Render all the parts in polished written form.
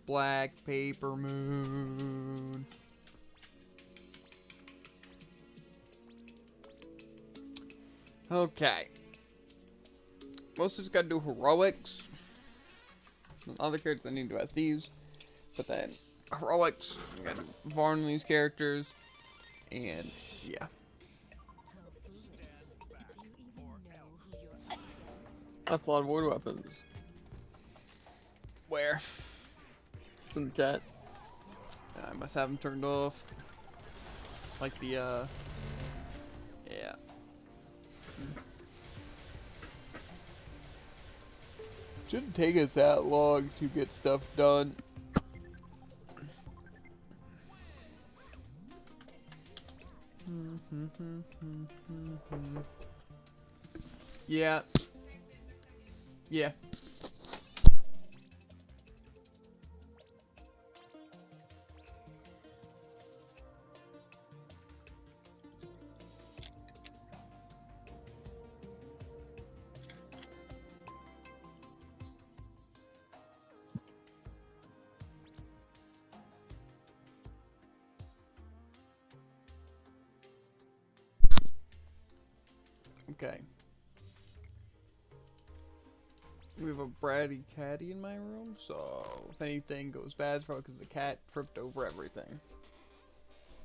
Black paper moon. Okay. Mostly just gotta do heroics. Some other characters I need to have these. But then heroics, I gotta farm these characters. And yeah. That's a lot of wood weapons. Where? In the chat. I must have them turned off. Like the, yeah. Shouldn't take us that long to get stuff done. Yeah. Yeah. Okay. We have a bratty catty in my room, so if anything goes bad, it's probably because the cat tripped over everything.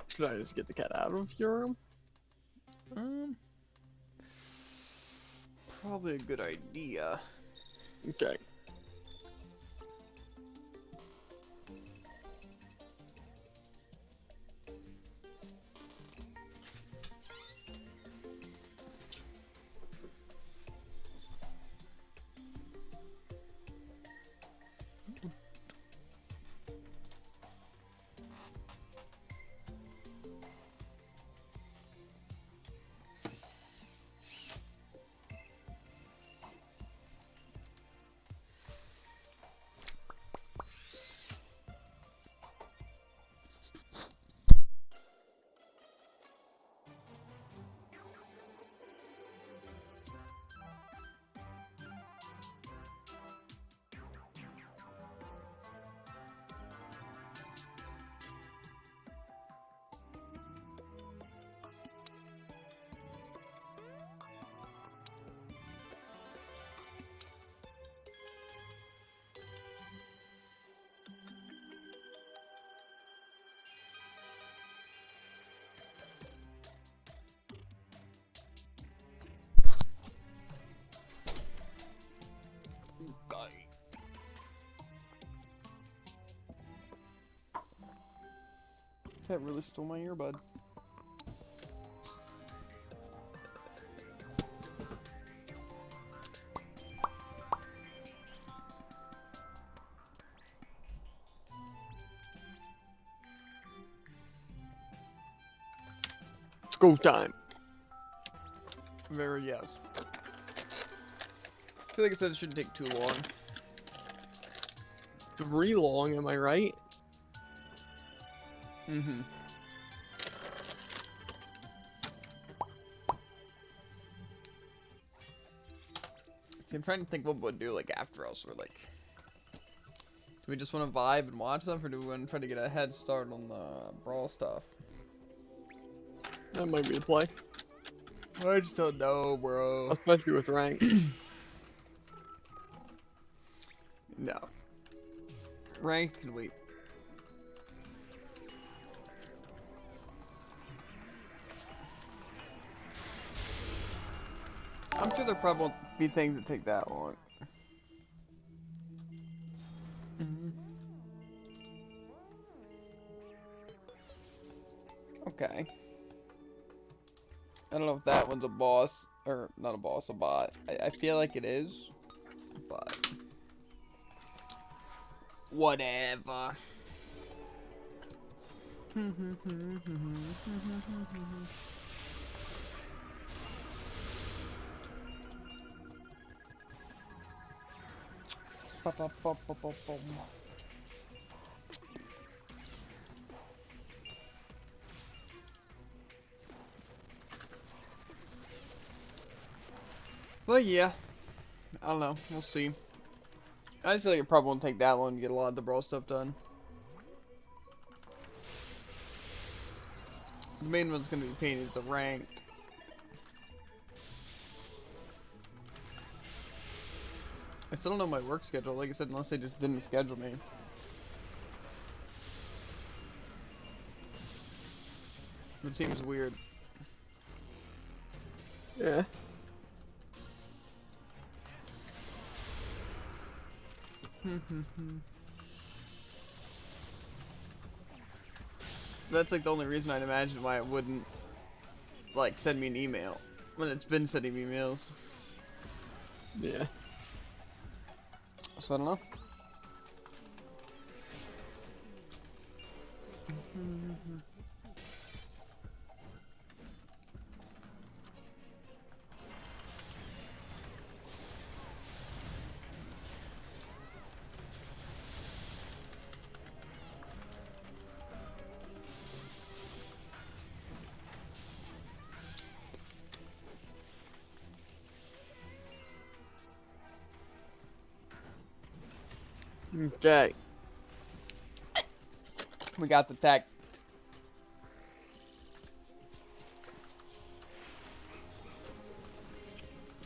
Should I just get the cat out of your room? Probably a good idea. Okay. That really stole my earbud. It's go time. Very yes. I feel like it said it shouldn't take too long. 3 long, am I right? Mm-hmm. See, I'm trying to think what we'll do like after us. We're like, do we just want to vibe and watch stuff, or do we want to try to get a head start on the brawl stuff? That might be the play. I just don't know, bro. Especially with rank. No. Ranked can wait. I'm sure there probably won't be things that take that long. Okay. I don't know if that one's a boss, or not a boss, a bot. I feel like it is, but whatever. But yeah, I don't know. We'll see. I just feel like it probably won't take that long to get a lot of the brawl stuff done. The main one's gonna be pain is the ranked. I still don't know my work schedule, like I said, unless they just didn't schedule me. It seems weird. Yeah. That's like the only reason I'd imagine why it wouldn't like send me an email when it's been sending me emails. Yeah. So I don't know. Okay. We got the tech.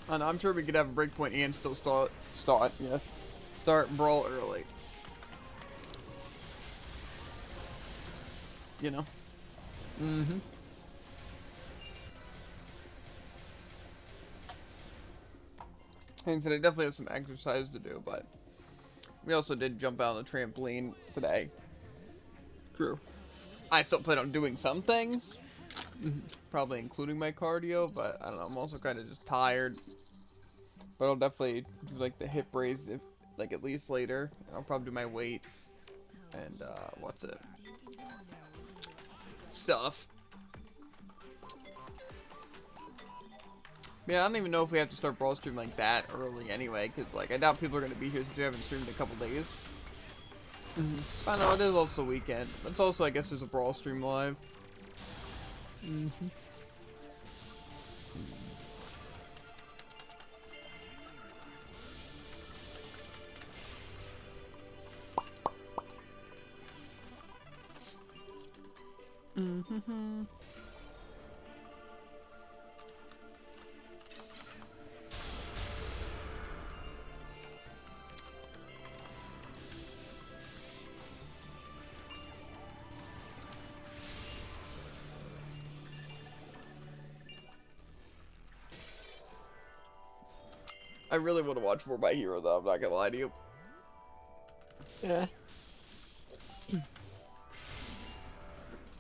And I'm sure we could have a breakpoint and still start brawl early. You know? Mm-hmm. And today definitely have some exercise to do, but we also did jump out on the trampoline today. True. I still plan on doing some things, probably including my cardio, but I don't know, I'm also kind of just tired. But I'll definitely do like the hip raise, if like at least later. I'll probably do my weights and what's it? Stuff. Yeah, I don't even know if we have to start brawl stream like that early anyway, because like I doubt people are gonna be here since we haven't streamed in a couple days. I know it is also weekend. It's also, I guess, there's a brawl stream live. I really want to watch 4x Hero though, I'm not gonna lie to you. Yeah.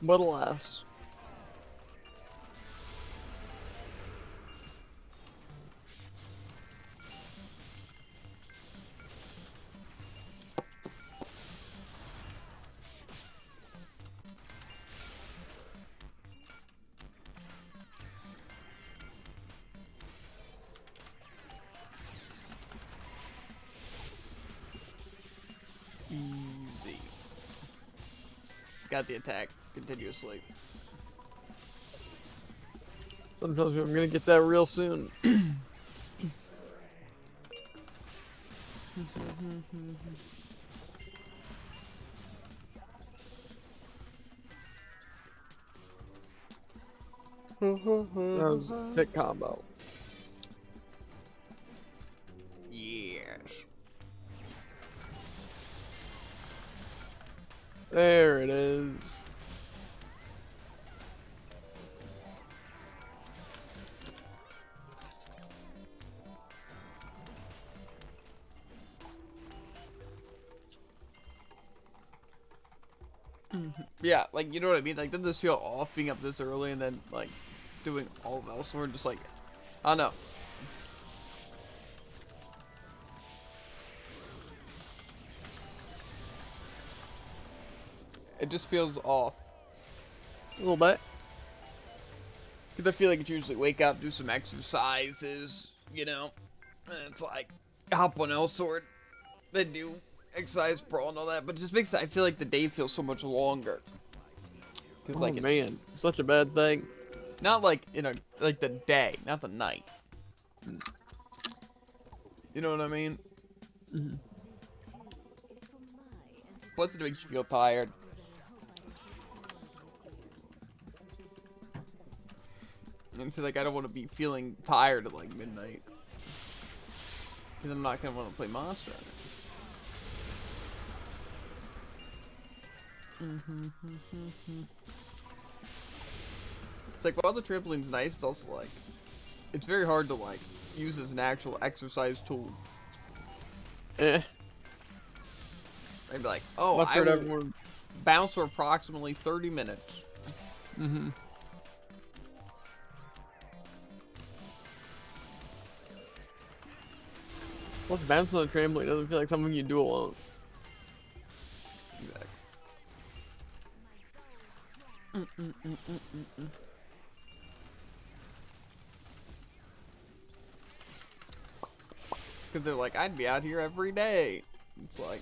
But alas. Easy. Got the attack continuously. Something tells me I'm gonna get that real soon. That was a thick combo. Yes. There it is. Yeah, like, you know what I mean? Like, doesn't this feel off being up this early and then, like, doing all of elsewhere? Just like, I don't know. It just feels off. A little bit. Because I feel like it's usually wake up, do some exercises, you know? And it's like, hop on L-Sword, then do exercise, brawl, and all that. But it just makes, I feel like the day feels so much longer. Oh like man, such a bad thing. Not like, like the day, not the night. You know what I mean? Mm-hmm. Plus, it makes you feel tired. And so, like, I don't want to be feeling tired at, like, midnight. Because I'm not going to want to play Monster Hunter. It's like, while the trampoline's nice, it's also, like, it's very hard to, like, use as an actual exercise tool. Eh. I'd be like, oh, I've I heard will everyone. bounce for approximately 30 minutes. Mm-hmm. Plus, bouncing on a trampoline doesn't feel like something you do alone. Exactly. Because they're like, I'd be out here every day. It's like,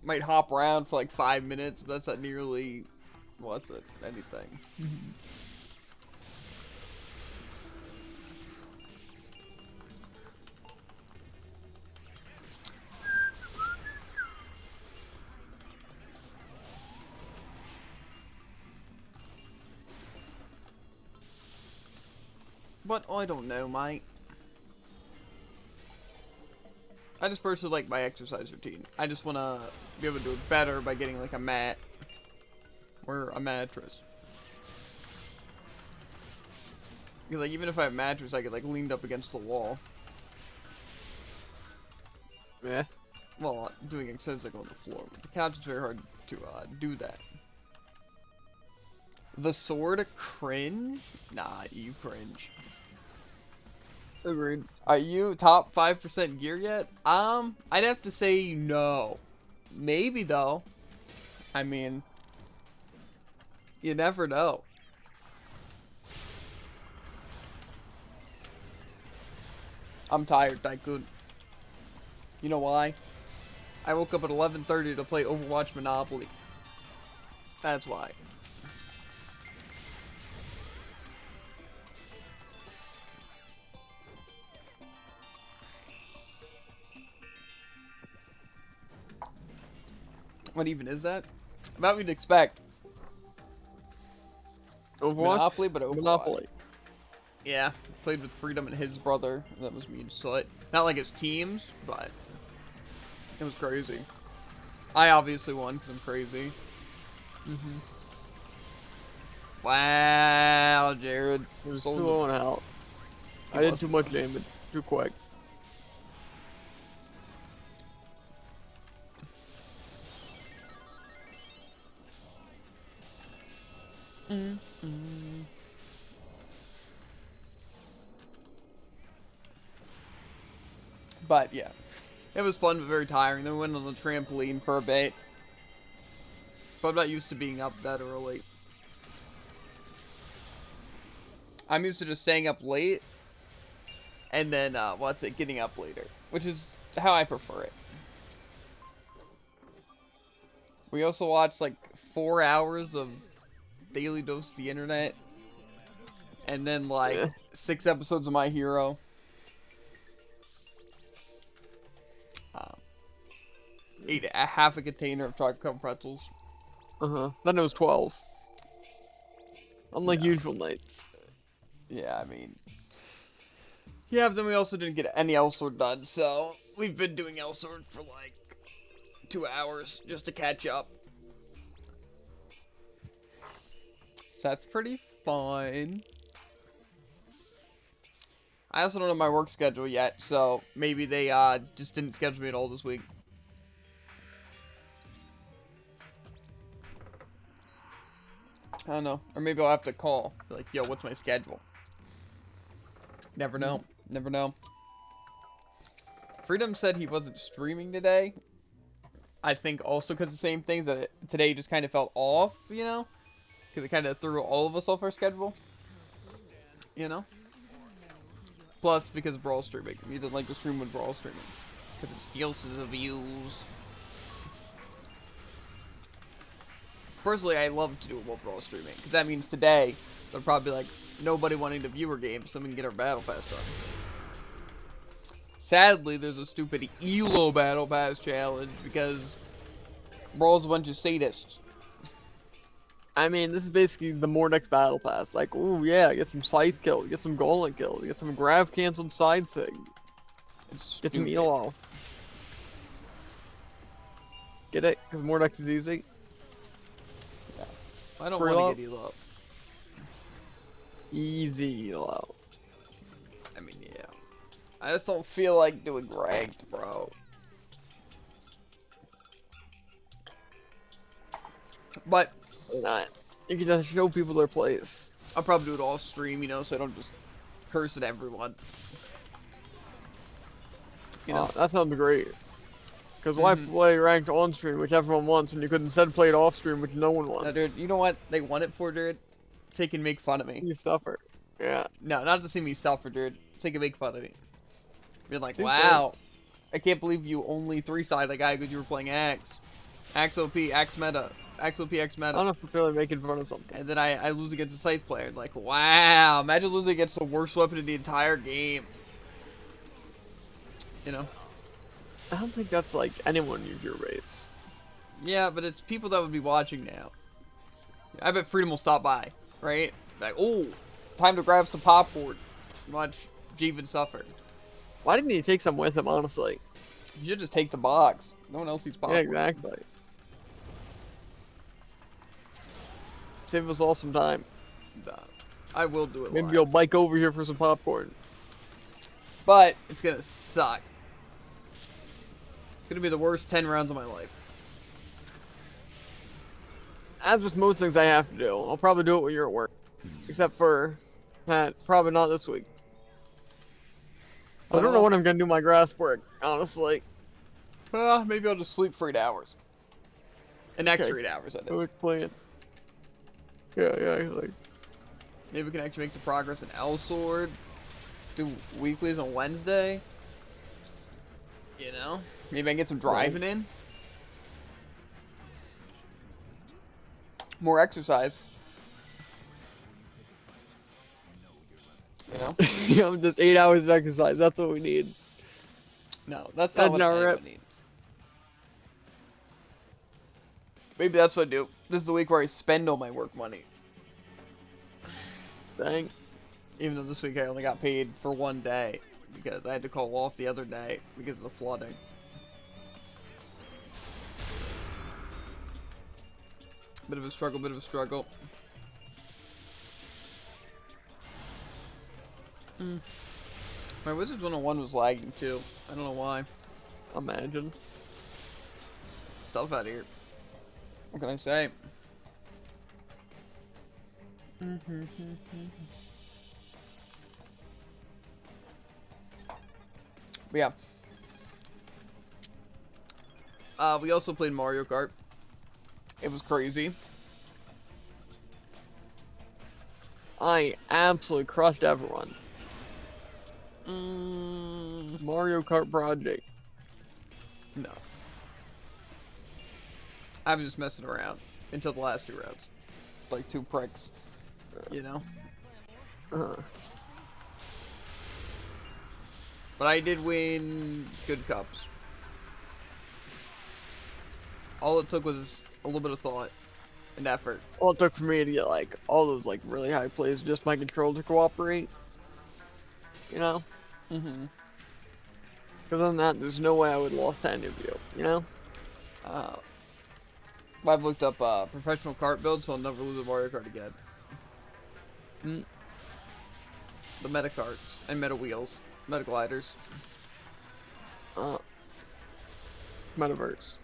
might hop around for like 5 minutes, but that's not nearly, what's it, anything. But I don't know, mate. I just personally like my exercise routine. I just want to be able to do it better by getting like a mat or a mattress. Because like even if I have a mattress, I get like leaned up against the wall. Yeah. Well, doing exercise like on the floor. With the couch, it's very hard to do that. The sword cringe? Nah, you cringe. Agreed. Are you top 5% gear yet? I'd have to say no. Maybe though. I mean, you never know. I'm tired, Tycoon. You know why? I woke up at 11:30 to play Overwatch Monopoly. That's why. What even is that? About what you'd expect. Overwatch? Monopoly, but Overwatch. Monopoly. Yeah, played with Freedom and his brother. That was me and Slut. Not like his teams, but it was crazy. I obviously won because I'm crazy. Mm-hmm. Wow, Jared. It was Sold too low and out. I did too much damage. Too quick. But yeah, it was fun but very tiring. Then we went on the trampoline for a bit. But I'm not used to being up that early. I'm used to just staying up late and then getting up later, which is how I prefer it. We also watched like 4 hours of Daily Dose of the Internet, and then like 6 episodes of My Hero. Ate half a container of chocolate covered pretzels. Then it was 12. Unlike Yeah. usual nights. Yeah, I mean, yeah, but then we also didn't get any Elsword done, so we've been doing Elsword for like 2 hours just to catch up. So that's pretty fun. I also don't know my work schedule yet, so maybe they just didn't schedule me at all this week. I don't know. Or maybe I'll have to call. Be like, yo, what's my schedule? Never know. Never know. Freedom said he wasn't streaming today. I think also because the same things that today just kind of felt off, you know? Because it kind of threw all of us off our schedule. You know? Plus, because of Brawl streaming. He didn't like to stream when Brawl streaming. Because it steals his views. Personally, I love to do it while Brawl streaming. Because that means today, there'll probably be like, nobody wanting to view our game, so we can get our Battle Pass done. Sadly, there's a stupid ELO Battle Pass challenge because Brawl's a bunch of sadists. I mean, this is basically the Mordex Battle Pass. Like, ooh, yeah, get some scythe kills, get some golem kills, get some grav canceled side sig, get some ELO. Get it? Because Mordex is easy. Yeah. I don't want to get ELO. Easy ELO. I mean, yeah. I just don't feel like doing ranked, bro. But Why not? You can just show people their place. I'll probably do it all stream, you know, so I don't just curse at everyone. You know, that sounds great. Because why play ranked on stream, which everyone wants, when you could instead play it off stream, which no one wants? no, dude, you know what they want it for, dude? So they can make fun of me. You suffer. Yeah. No, not to see me suffer, dude. So they can make fun of me. You're like, Seems wow, I can't believe you only 3-sided that guy because you were playing Axe. Axe OP, Axe meta. Axe OP, Axe meta. I don't know if it's really making fun of something. And then I lose against a Scythe player. Like, wow, imagine losing against the worst weapon in the entire game. You know? I don't think that's like anyone in your race. Yeah, but it's people that would be watching now. I bet Freedom will stop by, right? Like, oh, time to grab some popcorn. Watch Jeevan suffer. Why didn't he take some with him, honestly? You should just take the box. No one else eats popcorn. Yeah, exactly. Save us all some time. I will do it Maybe live. you'll bike over here for some popcorn. But it's gonna suck. It's gonna be the worst 10 rounds of my life. As with most things I have to do, I'll probably do it when you're at work. Except for that, it's probably not this week. I don't know when I'm gonna do my grass work, honestly. Maybe I'll just sleep for 8 hours. An extra 8 hours, I think. Good plan. Yeah, like. Maybe we can actually make some progress in L Sword. Do weeklies on Wednesday. You know? Maybe I can get some driving in. More exercise. You know? Yeah, just 8 hours of exercise. That's what we need. No, that's not what I need. Maybe that's what I do. This is the week where I spend all my work money. Dang. Even though this week I only got paid for 1 day. Because I had to call off the other day because of the flooding. Bit of a struggle, bit of a struggle. My Wizards 101 was lagging too. I don't know why. Imagine. Stuff out here. What can I say? But yeah. We also played Mario Kart. It was crazy. I absolutely crushed everyone. Mario Kart Project. No. I was just messing around until the last 2 rounds. Like 2 pricks. You know? But I did win good cups. All it took was a little bit of thought and effort. All it took for me to get like all those like really high plays, just my control to cooperate. You know? Because other than that, there's no way I would have lost to any of you. You know? I've looked up professional kart builds, so I'll never lose a Mario Kart again. The meta karts and meta wheels, meta gliders. Metaverse.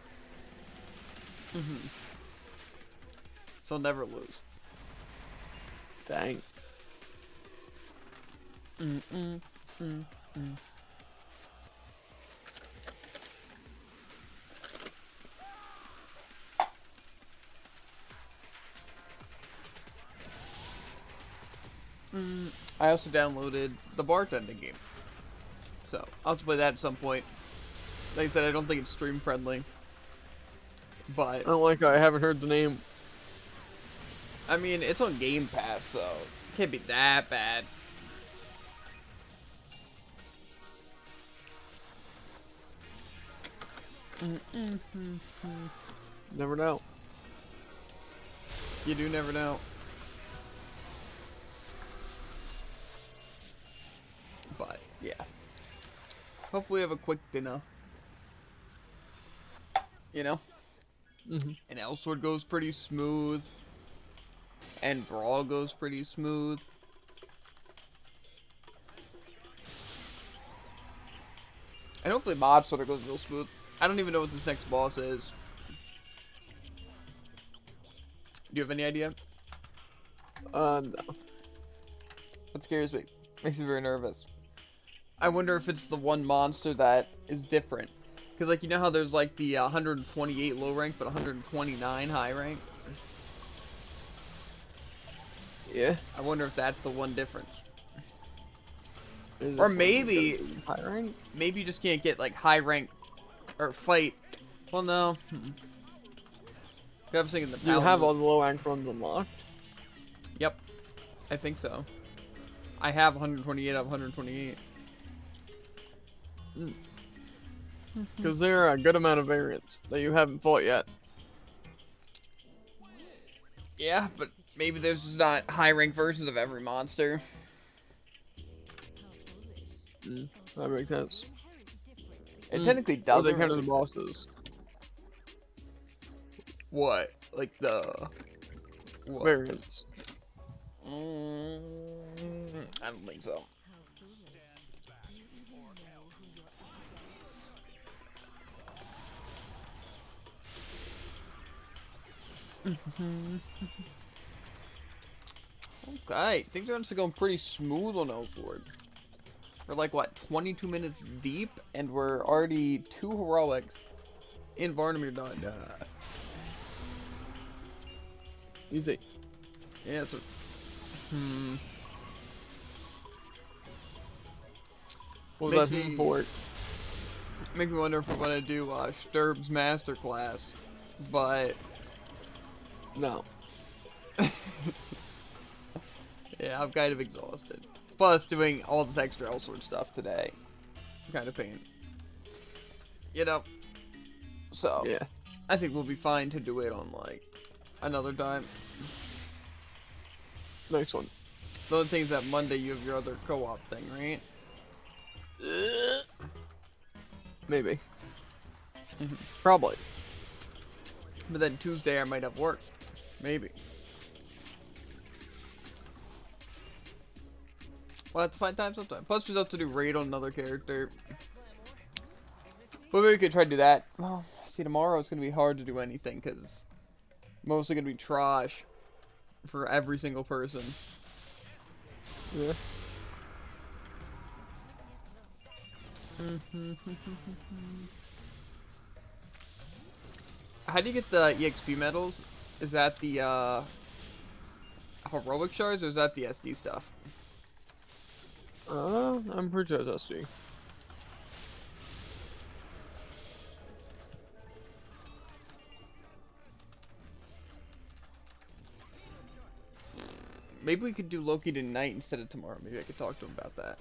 So I'll never lose. Dang. I also downloaded the bartending game. So, I'll have to play that at some point. Like I said, I don't think it's stream friendly. But, I don't like how I haven't heard the name. I mean, it's on Game Pass, so it can't be that bad. Never know. You do never know. But, yeah. Hopefully we have a quick dinner. You know? And Elsword goes pretty smooth. And Brawl goes pretty smooth. And hopefully Mod sort of goes real smooth. I don't even know what this next boss is. Do you have any idea? No. That scares me. Makes me very nervous. I wonder if it's the one monster that is different. Because, like, you know how there's, like, the 128 low rank, but 129 high rank? Yeah. I wonder if that's the one difference. Or maybe... high rank? Maybe you just can't get, like, high rank... Or fight... Well, no. I was thinking the You have all the low rank ones unlocked? Yep. I think so. I have 128 out of 128. Because there are a good amount of variants that you haven't fought yet. Yeah, but maybe there's just not high rank versions of every monster. That makes sense. It technically Or doesn't. they count as the bosses. What? Like the... What? Variants. I don't think so. Okay, things are honestly going pretty smooth on Elsword. We're like, what, 22 minutes deep? And we're already 2 heroics in Varnamir done. Easy. Yeah, so... What was that for? Make me wonder if we're gonna do Sturb's Masterclass, but... No. Yeah, I'm kind of exhausted. Plus, doing all this extra Elsword stuff today. Kind of pain. You know? So, yeah. I think we'll be fine to do it on, like, another time. Nice one. The other thing is that Monday you have your other co-op thing, right? Maybe. Probably. But then Tuesday I might have work. Maybe. We'll have to find time sometime. Plus, we have to do raid on another character. But maybe we could try to do that. Well, see, tomorrow it's going to be hard to do anything, because mostly going to be trash for every single person. Yeah. How do you get the EXP medals? Is that the heroic shards, or is that the SD stuff? I'm pretty sure it's SD. Maybe we could do Loki tonight instead of tomorrow. Maybe I could talk to him about that.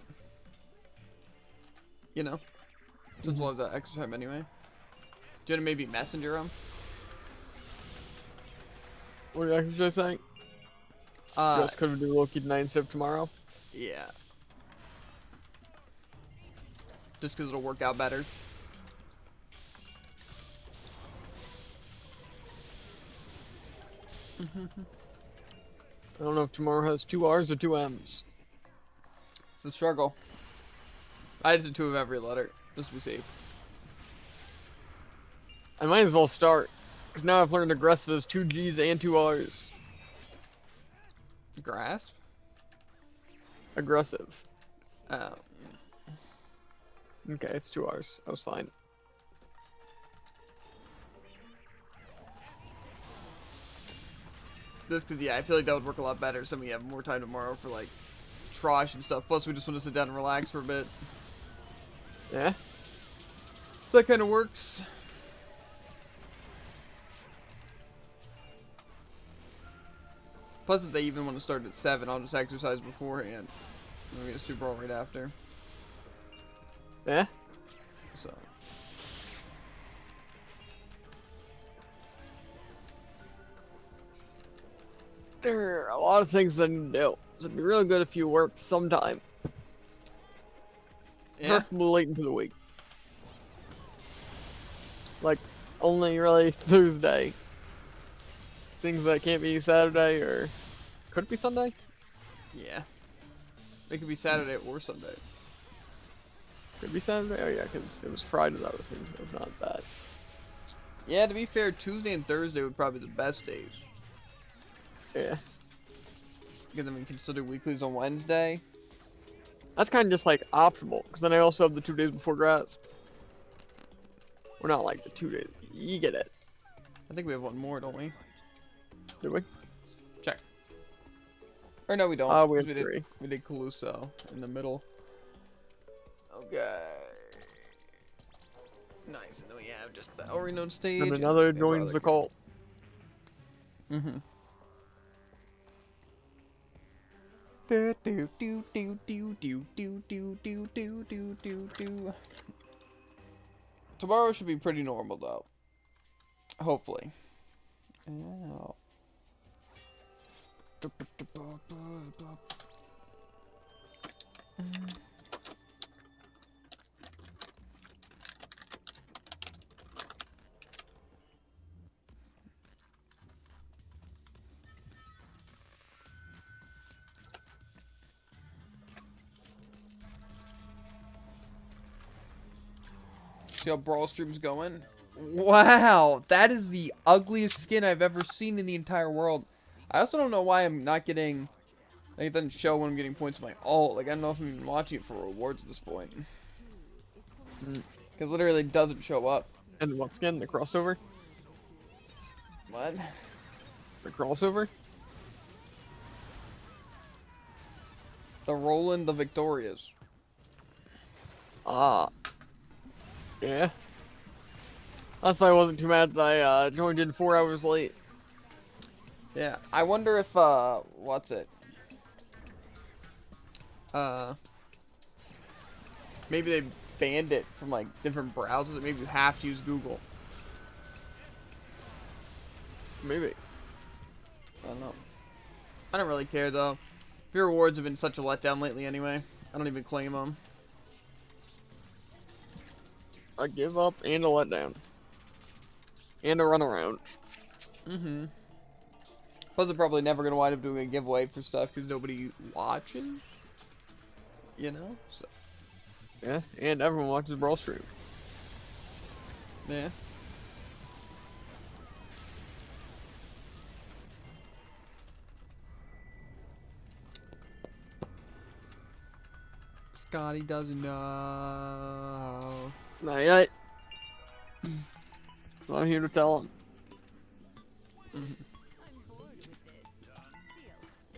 You know? Since we'll have the extra time anyway. Do you want to maybe messenger him? What are you actually saying? Yes, could we do Loki tonight instead of tomorrow? Yeah. Just because it'll work out better. I don't know if tomorrow has 2 R's or 2 M's. It's a struggle. I just did 2 of every letter, just to be safe. I might as well start, because now I've learned aggressive as 2 G's and 2 R's. Grasp? Aggressive. Oh. Okay, it's 2 R's. I was fine. Just because, yeah, I feel like that would work a lot better, so we have more time tomorrow for, like, trash and stuff. Plus, we just want to sit down and relax for a bit. Yeah? So that kind of works. Plus, if they even want to start at 7, I'll just exercise beforehand. And we just do brawl right after. Yeah? So. there are a lot of things I need to do. So it'd be really good if you worked sometime. Yeah. Preferably late into the week. Like, only really Thursday. Things that can't be Saturday, or could it be Sunday? Yeah. It could be Saturday or Sunday. Could be Saturday? Oh yeah, because it was Friday that I was thinking of, not that. Yeah, to be fair, Tuesday and Thursday would probably be the best days. Yeah. Because then we can still do weeklies on Wednesday. That's kind of just like optional, because then I also have the 2 days before grass. We're not like the 2 days. You get it. I think we have one more, don't we? Do we? Check. Or no, we don't. We have 3. We did Caluso in the middle. Okay. Nice. And then we have just the Elrenode stage. And another joins the cult. Mm-hmm. Tomorrow should be pretty normal though. Hopefully. Ow. See how Brawl Stream's going? Wow, that is the ugliest skin I've ever seen in the entire world. I also don't know why I'm not getting... Like, it doesn't show when I'm getting points on my ult. Like, I don't know if I'm even watching it for rewards at this point. Because literally it doesn't show up. And once again, the crossover. What? The crossover? The Roland the Victorious. Ah. Yeah. That's why I wasn't too mad that I joined in 4 hours late. Yeah, I wonder if, what's it? Maybe they banned it from, like, different browsers, or maybe you have to use Google. Maybe. I don't know. I don't really care, though. Your rewards have been such a letdown lately anyway. I don't even claim them. A give up and a letdown. And a runaround. Mm-hmm. Plus, I'm probably never going to wind up doing a giveaway for stuff because nobody watches. You know? So. Yeah, and everyone watches Brawl Stream. Yeah. Scotty doesn't know. Not yet. I'm here to tell him.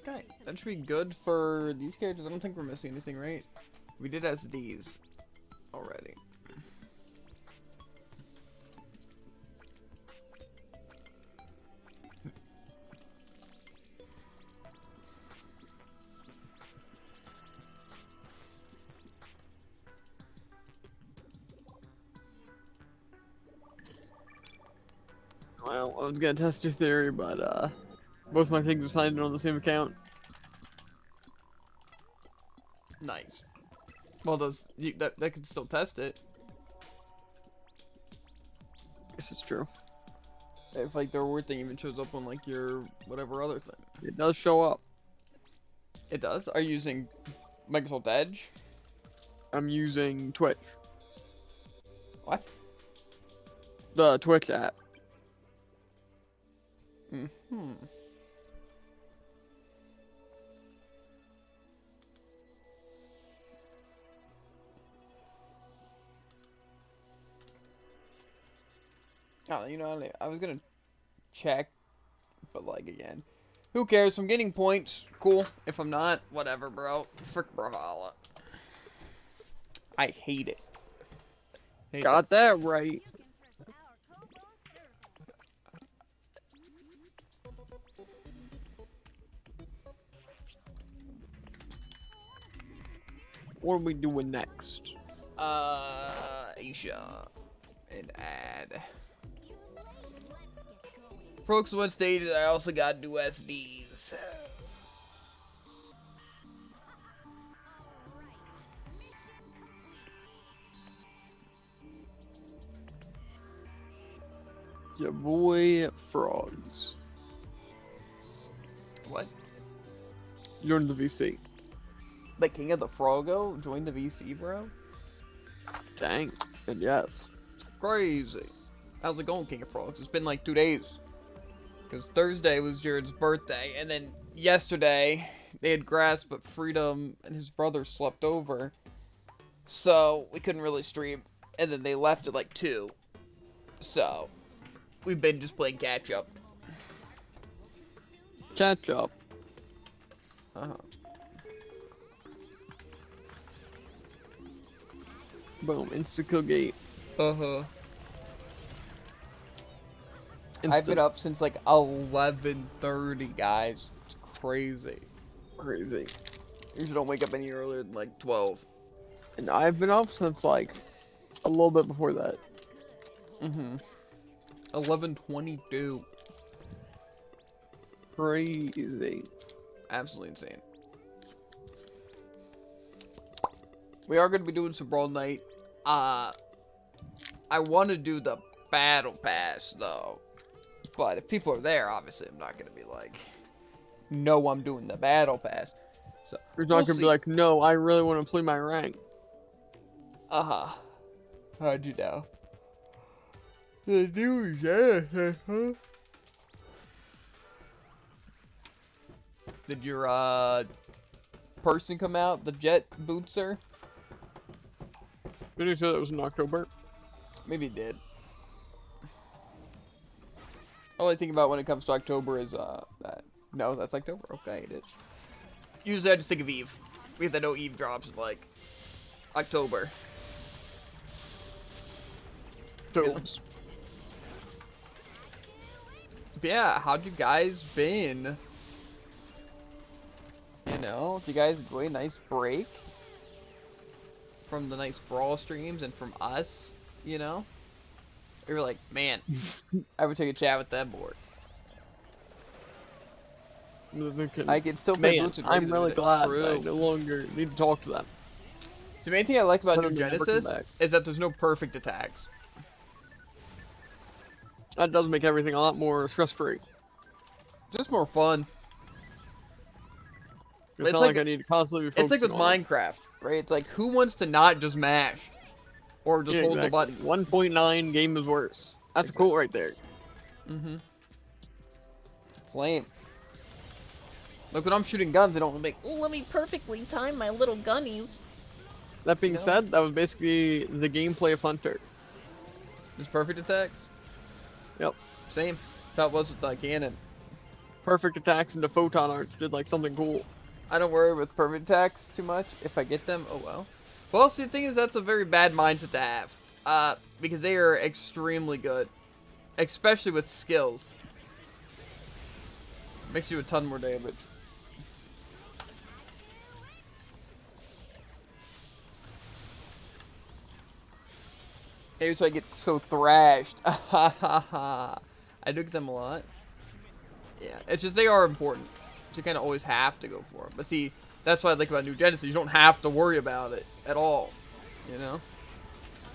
Okay, that should be good for these characters. I don't think we're missing anything, right? We did SDs already. Well, I was gonna test your theory, but both my things are signed in on the same account. Nice. Well, that could still test it. This is true. If like their reward thing even shows up on like your whatever other thing. It does show up. It does? Are you using Microsoft Edge? I'm using Twitch. What? The Twitch app. Mm-hmm. Oh, you know, I was gonna check, but like again, who cares? If I'm getting points, cool. If I'm not, whatever, bro. Frick Brawlhalla. I hate it. Got that right. What are we doing next? Aisha. And add. Folks, one stage that I also gotta do SDs. So. Your boy Frogs. What? Joined the VC. The King of the Frogo joined the VC, bro? Dang. And yes. Crazy. How's it going, King of Frogs? It's been like 2 days. Because Thursday was Jared's birthday, and then yesterday they had grass, but Freedom and his brother slept over. So we couldn't really stream. And then they left at like 2. So we've been just playing catch up. Catch up. Uh-huh. Boom. Insta kill gate. Uh-huh. I've been up since like 11:30, guys. It's crazy. Crazy. Usually don't wake up any earlier than like 12. And I've been up since like a little bit before that. 11:22. Crazy. Absolutely insane. We are going to be doing some Brawl Night. I want to do the Battle Pass, though. But if people are there, obviously I'm not going to be like, no, I'm doing the Battle Pass. So You're not going to be like, no, I really want to play my rank. Uh-huh. How'd you know? The news, yeah. Did your, person come out? The Jet Bootser? Did you say that was in October? Maybe it did. All I think about when it comes to October is, that. No, that's October. Okay, it is. Usually I just think of Eve. Because I know Eve drops in, like, October. Tobes. But yeah, how'd you guys been? You know, did you guys enjoy a nice break? From the nice Brawl streams and from us, you know? We were like, man, I would take a chat with them more. I can still play Boots and I'm really glad I no longer need to talk to them. So the main thing I like about New Genesis is that there's no perfect attacks. That does make everything a lot more stress-free. Just more fun. It's not like I need to constantly be focusing. It's like with Minecraft, right? It's like, who wants to not just mash? Or just hold the button? 1.9 game is worse. That's a quote right there. It's lame. Look, when I'm shooting guns, I don't make, oh, let me perfectly time my little gunnies. That being said, that was basically the gameplay of Hunter. Just perfect attacks? Yep. Same. That's how it was with Cannon. Perfect attacks and the photon arts did like something cool. I don't worry with perfect attacks too much. If I get them, oh well. Well, see, the thing is, that's a very bad mindset to have. Because they are extremely good. Especially with skills. Makes you a ton more damage. Here's why I get so thrashed. I do get them a lot. Yeah, it's just they are important. So you kind of always have to go for them. But see, that's what I like about New Genesis. You don't have to worry about it at all. You know?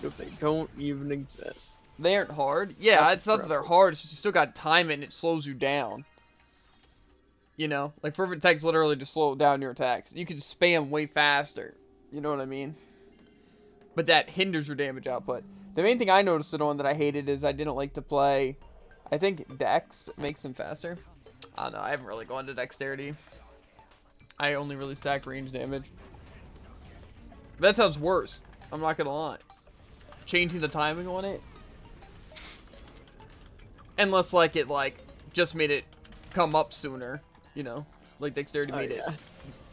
Because they don't even exist. They aren't hard. Yeah, it's not that they're hard. It's just you still got to time it and it slows you down. You know? Like, perfect attacks literally just slow down your attacks. You can spam way faster. You know what I mean? But that hinders your damage output. The main thing I noticed on that I hated is I didn't like to play... I think Dex makes them faster. I don't know. I haven't really gone to Dexterity. I only really stack range damage. But that sounds worse. I'm not gonna lie. Changing the timing on it. Unless, like, it, like, just made it come up sooner. You know? Like, Dexterity made it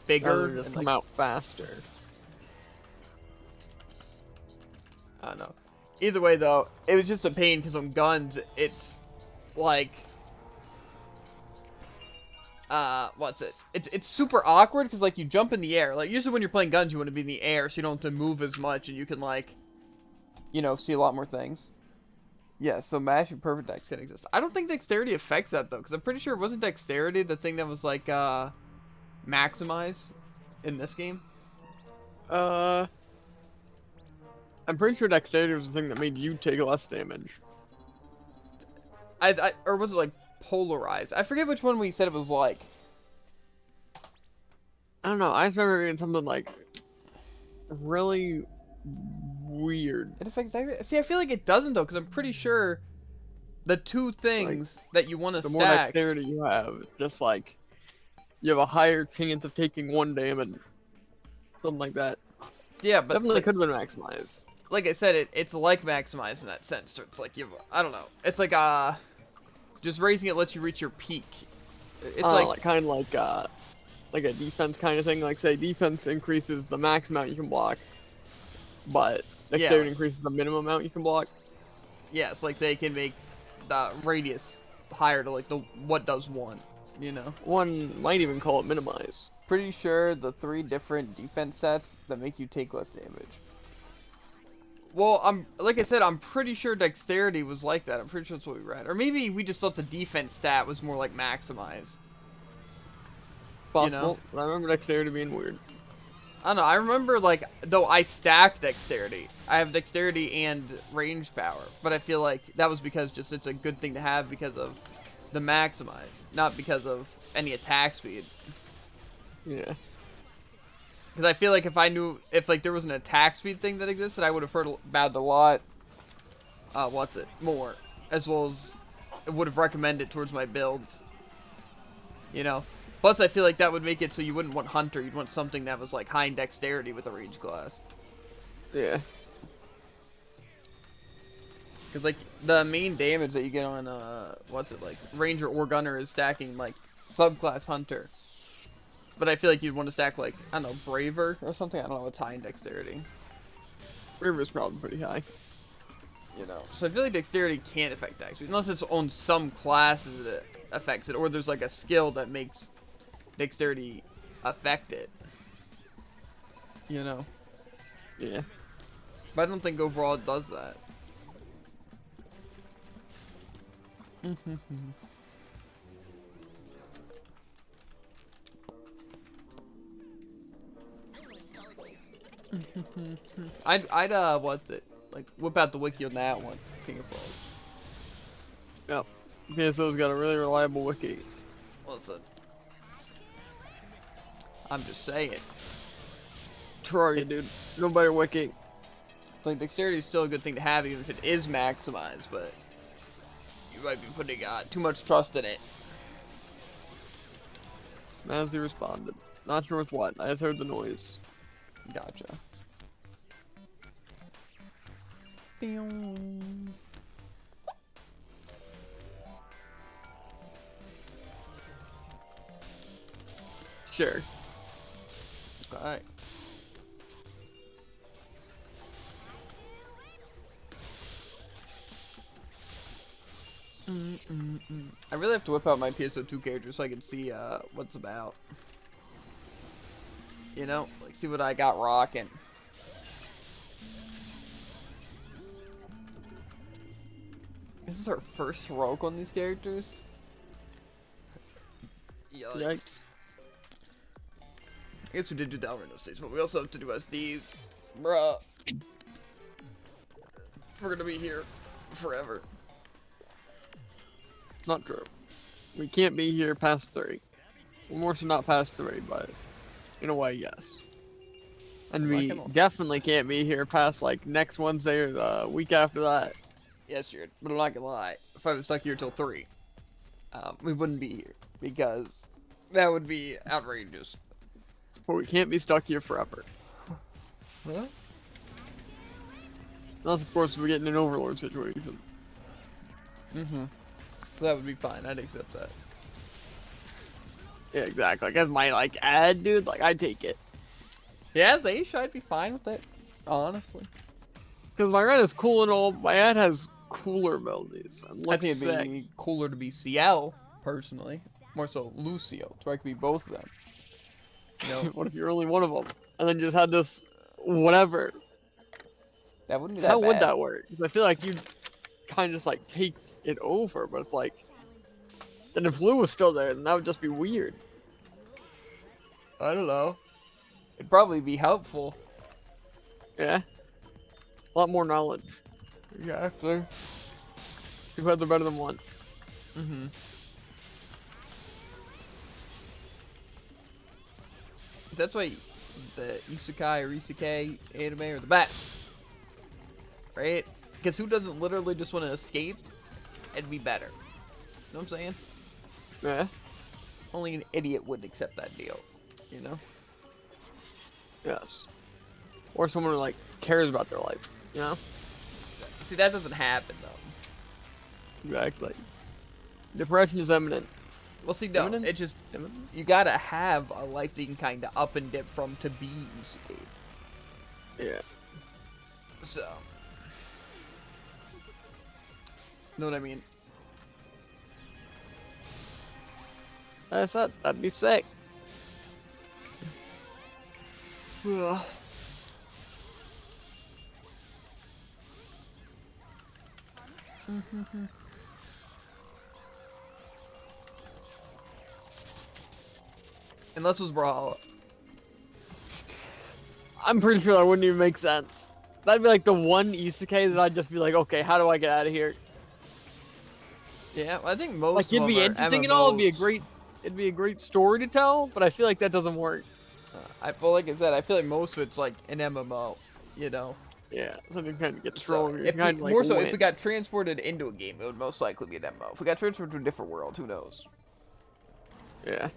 bigger. Just come out faster. I don't know. Either way, though, it was just a pain because on guns, it's like, what's it? It's super awkward because, like, you jump in the air. Like, usually when you're playing guns, you want to be in the air so you don't have to move as much and you can, like, you know, see a lot more things. Yeah, so mashing perfect dex can exist. I don't think dexterity affects that though, because I'm pretty sure it wasn't dexterity the thing that was like maximize in this game. I'm pretty sure dexterity was the thing that made you take less damage. Or was it like polarized? I forget which one we said it was like. I don't know. I just remember reading something like really weird. It affects. See, I feel like it doesn't though, because I'm pretty sure the two things that you want to The stack. more dexterity you have, just like you have a higher chance of taking 1 damage, something like that. Yeah, but Definitely like, could have been maximized. Like I said, it's like maximize in that sense. So it's like I don't know. It's like just raising it lets you reach your peak. It's like kind of like a defense kind of thing. Like say defense increases the max amount you can block, but dexterity increases the minimum amount you can block. Yeah, it's like say it can make the radius higher to like the what does 1, you know. One might even call it minimize. Pretty sure the 3 different defense stats that make you take less damage. Well, like I said, I'm pretty sure dexterity was like that. I'm pretty sure that's what we read. Or maybe we just thought the defense stat was more like maximize. Possible. You know? I remember dexterity being weird. I don't know. I remember, like, though I stacked dexterity. I have dexterity and range power. But I feel like that was because just it's a good thing to have because of the maximize. Not because of any attack speed. Yeah. Because I feel like if like there was an attack speed thing that existed, I would have heard about it a lot. More, as well as it would have recommended towards my builds. You know. Plus, I feel like that would make it so you wouldn't want Hunter. You'd want something that was like high in dexterity with a range class. Yeah. Because like the main damage that you get on like Ranger or Gunner is stacking like subclass Hunter. But I feel like you'd want to stack, like, I don't know, Braver or something. I don't know what's high in dexterity. Braver's probably pretty high. You know, so I feel like dexterity can't affect dex speed. Unless it's on some classes that affects it. Or there's, like, a skill that makes dexterity affect it. You know? Yeah. But I don't think overall it does that. I'd what's it? Like, whip out the wiki on that one. King of Frogs. Yep. PSO's got a really reliable wiki. Listen. I'm just saying. Terraria, dude. No better wiki. Like, dexterity is still a good thing to have, even if it is maximized, but you might be putting too much trust in it. As he responded. Not sure with what. I just heard the noise. Gotcha. Sure. Alright. I really have to whip out my PSO2 character so I can see what's about. You know, like see what I got rocking. This is our first heroic on these characters. Yikes. I guess we did do the Alreno stage, but we also have to do SDs. Bruh. We're gonna be here forever. Not true. We can't be here past 3. Well, more so not past 3, but in a way, yes. And we definitely can't be here past, like, next Wednesday or the week after that. Yes, you're. But I'm not gonna lie. If I was stuck here till 3, we wouldn't be here because that would be outrageous. But we can't be stuck here forever. Huh? Unless, of course, we get in an overlord situation. So that would be fine. I'd accept that. Yeah, exactly. Like, as my, like, ad, dude, like, I'd take it. Yeah, as Aish, I'd be fine with it. Honestly. Because my red is cool and all, my ad has cooler abilities. I think it'd be cooler to be CL, personally. More so Lucio, so I could be both of them. You know? What if you're only one of them? And then just had this, whatever. That wouldn't be that bad. How would that work? Because I feel like you'd kind of just like take it over, but it's like, then if Lou was still there, then that would just be weird. I don't know. It'd probably be helpful. Yeah. A lot more knowledge. Exactly. Two heads are better than one. Mm-hmm. That's why the isekai or isekai anime are the best. Right? Because who doesn't literally just want to escape and be better? You know what I'm saying? Yeah. Only an idiot would accept that deal. You know? Yes. Or someone who like cares about their life. You know? See, that doesn't happen though. Exactly. Depression is imminent. Well, see, no, Imminent? it just you gotta have a life that you can kind of up and dip from to be isekai. Yeah. So, know what I mean? I said that'd be sick. Ugh. Unless it was Brawlhalla. I'm pretty sure that wouldn't even make sense. That'd be like the one isekai that I'd just be like, okay, how do I get out of here? Yeah, well, I think most Like, of it'd them be are interesting and all. MMOs. It'd be a great story to tell. But I feel like that doesn't work. I feel like I said, I feel like most of it's like an MMO, you know. Yeah, something kind of gets So stronger. if we, Kind of like more so, win. if we got transported into a game, it would most likely be an MMO. If we got transported to a different world, who knows? Yeah.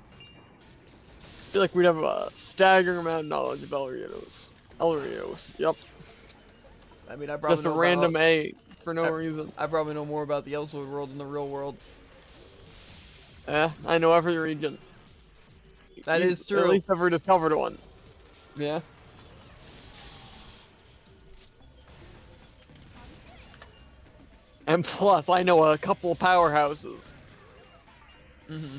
I feel like we'd have a staggering amount of knowledge of Elrios. Elrios, yep. I mean, I probably Just a know random about, A for no reason. I probably know more about the Elsword world than the real world. Yeah, I know every region. That is true. At least I've ever discovered one. Yeah. And plus, I know a couple of powerhouses. Mm-hmm.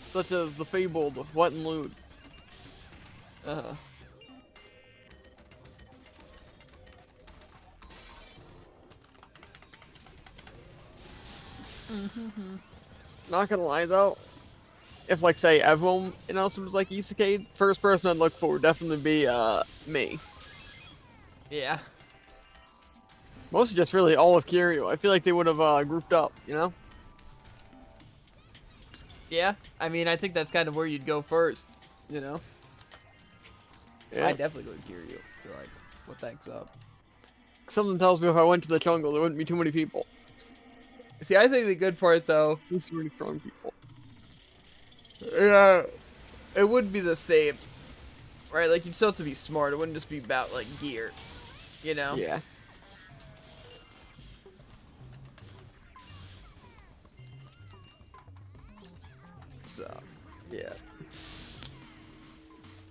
Such as the fabled WetAndLewd. Uh-huh. Not gonna lie though, if like say everyone else was like isekai, first person I'd look for would definitely be me. Yeah. Mostly just really all of Kiryu. I feel like they would have grouped up, you know? Yeah. I mean, I think that's kind of where you'd go first, you know? Yeah. I'd definitely go to Kiryu. You're like, what the heck's up? Something tells me if I went to the jungle, there wouldn't be too many people. See, I think the good part, though... At least really strong people. Yeah. It would be the same. Right? Like, you'd still have to be smart. It wouldn't just be about, like, gear. You know? Yeah. So, yeah.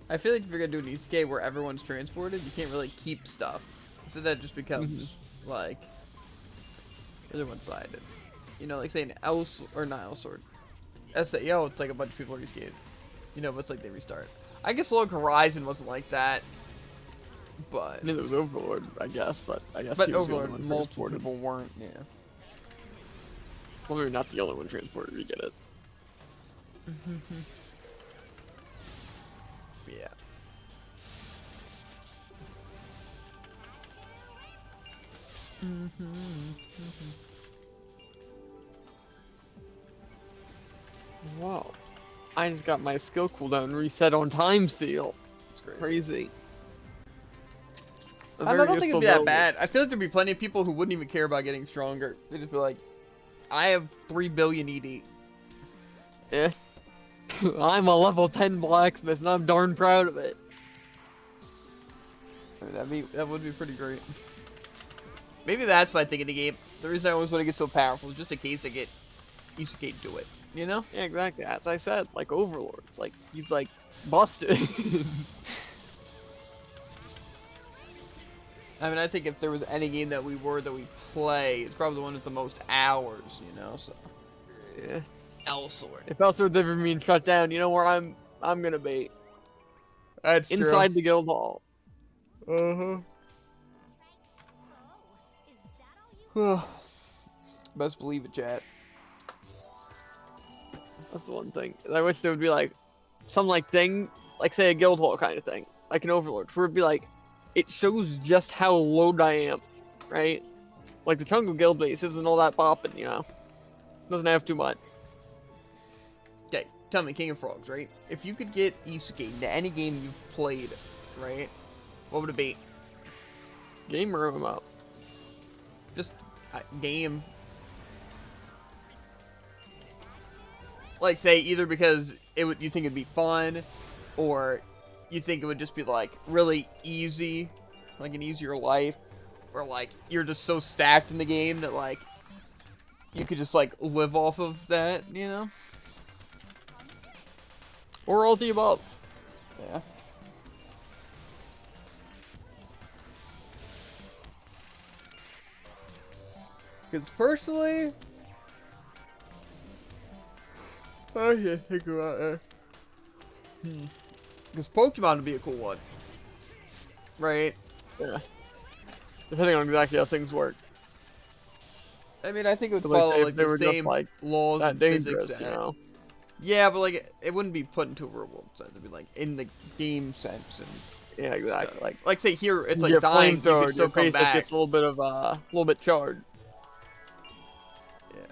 I feel like if you're gonna do an isekai where everyone's transported, you can't really keep stuff. So that just becomes, like, really one-sided. You know, like, say an or not Elsword. SAO, it's like a bunch of people are escaped. You know, but it's like they restart. I guess Log Horizon wasn't like that. But... Neither was Overlord, I guess, but I guess But he was the only Overlord, one multiple transported. people weren't, yeah. Well, maybe not the only one transported, we get it. Yeah. Wow. I just got my skill cooldown reset on time seal. It's crazy. Crazy. I don't think it'd be that bad. I feel like there'd be plenty of people who wouldn't even care about getting stronger. They'd just be like, I have 3 billion ED. Yeah. I'm a level 10 blacksmith and I'm darn proud of it. I mean, that would be pretty great. Maybe that's why I think in the game. The reason I always want to get so powerful is just in case I get Isekai do it. You know? Yeah, exactly. As I said, like Overlord. Like, he's like busted. I mean, I think if there was any game that we play, it's probably the one with the most hours, you know, so. Yeah. Elsword. If Elsword's ever being shut down, you know where I'm gonna be. That's true. Inside the guild hall. Best believe it, chat. That's the one thing. I wish there would be like some like thing, like say a guild hall kind of thing, like an overlord, where it'd be like, it shows just how low I am, right? Like the Jungle Guild base isn't all that popping, you know? Doesn't have too much. Okay, tell me, King of Frogs, right? If you could get Isuke into any game you've played, right? What would it be? Game or MMO? Just game. Like, say, either because you think it'd be fun, or you think it would just be, like, really easy, like an easier life, or, like, you're just so stacked in the game that, like, you could just, like, live off of that, you know? Or all the above. Yeah. Because personally, I can't think about it. Because Pokemon would be a cool one. Right? Yeah. Depending on exactly how things work. I mean, I think it would So, like, follow if like they the were same just, like, laws that and dangerous, physics. you know? Yeah, but like it wouldn't be put into a real world sense. It'd be like in the game sense and Yeah, exactly. stuff. Like say here, it's like your dying, you flamethrower, can still your come face back. gets a little bit of a little bit charred. Yeah.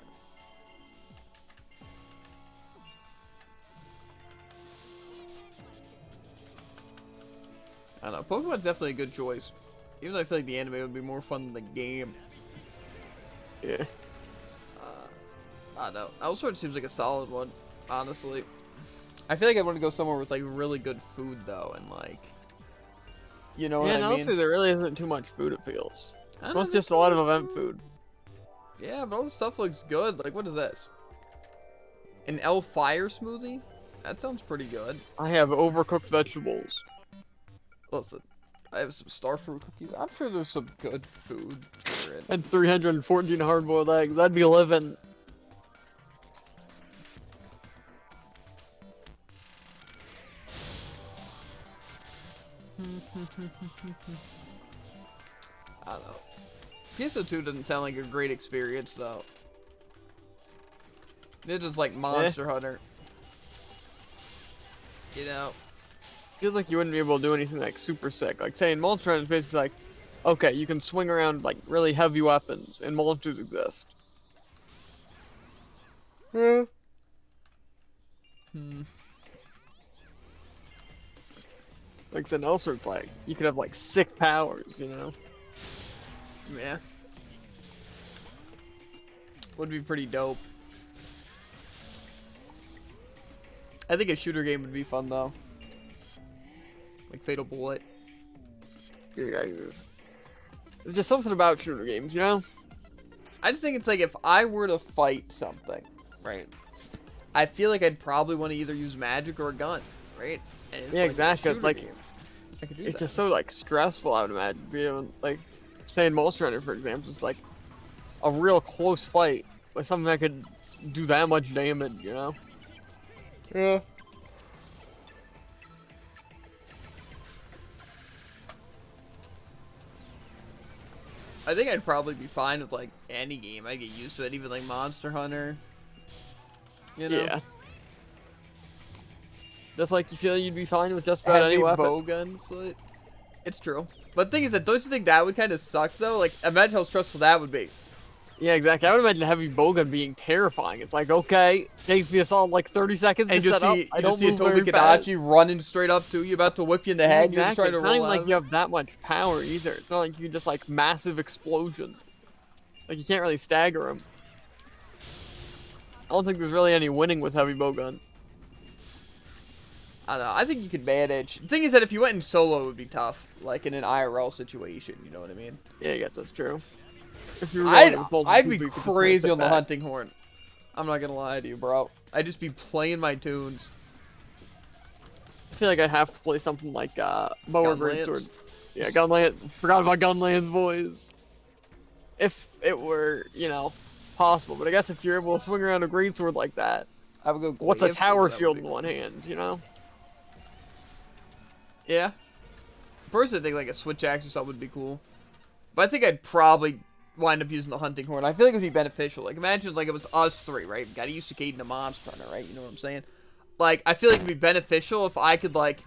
I don't know. Pokemon's definitely a good choice. Even though I feel like the anime would be more fun than the game. Yeah. I don't know. Elsword seems like a solid one, honestly. I feel like I want to go somewhere with like really good food though, and like, you know what I and mean? also there really isn't too much food, it feels. I Most know, just a lot of event food. Yeah, but all the stuff looks good. Like, what is this? An elf fire smoothie? That sounds pretty good. I have overcooked vegetables. Listen, I have some starfruit cookies. I'm sure there's some good food for it. And 314 hard-boiled eggs. I'd be living. I don't know. PSO2 doesn't sound like a great experience, though. It's just like Monster Hunter. You know? Feels like you wouldn't be able to do anything like super sick. Like saying Monster Hunter is basically like, okay, you can swing around like really heavy weapons, and monsters exist. Yeah. Like I said, Elsword's like, you could have like sick powers, you know? Yeah. Would be pretty dope. I think a shooter game would be fun though. Like Fatal Bullet. Yeah, there's just something about shooter games, you know? I just think it's like if I were to fight something, right? I feel like I'd probably want to either use magic or a gun, right? And it's Yeah, like exactly. It's like, I could do it's that. just so like stressful, I would imagine. Being like, saying Monster Hunter, for example, is like a real close fight with something that could do that much damage, you know? Yeah. I think I'd probably be fine with like any game. I get used to it, even like Monster Hunter. You know? Yeah. Just like you feel you'd be fine with just about Heavy any weapon. bow guns. Like, it's true. But the thing is that, don't you think that would kind of suck though? Like, imagine how stressful that would be. Yeah, exactly. I would imagine a heavy bowgun being terrifying. It's like, okay, takes me a solid like 30 seconds And to just set see, up. I you don't just see a move Toby very fast. Kadachi running straight up to you, about to whip you in the head. Yeah, You're just trying to it's not even roll like out. you have that much power either. It's not like you just like massive explosion. Like you can't really stagger him. I don't think there's really any winning with heavy bowgun. I don't know. I think you could manage. The thing is that if you went in solo, it would be tough. Like in an IRL situation, you know what I mean? Yeah, I guess that's true. If you were going with multiple I'd be people, you could just crazy sit on the back. hunting horn. I'm not gonna lie to you, bro. I'd just be playing my tunes. I feel like I'd have to play something like bow or Gunlance? greatsword. Yeah, Gunlance. Forgot about Gunlance, boys. If it were, you know, possible. But I guess if you're able to swing around a greatsword like that, I would go. what's a Glaive, tower that would shield be in one cool. hand, you know? Yeah. First, I think like a switch axe or something would be cool. But I think I'd probably wind up using the hunting horn. I feel like it would be beneficial. Like, imagine like it was us three, right? We gotta use Cicade and a monster hunter, right? You know what I'm saying? Like, I feel like it'd be beneficial if I could like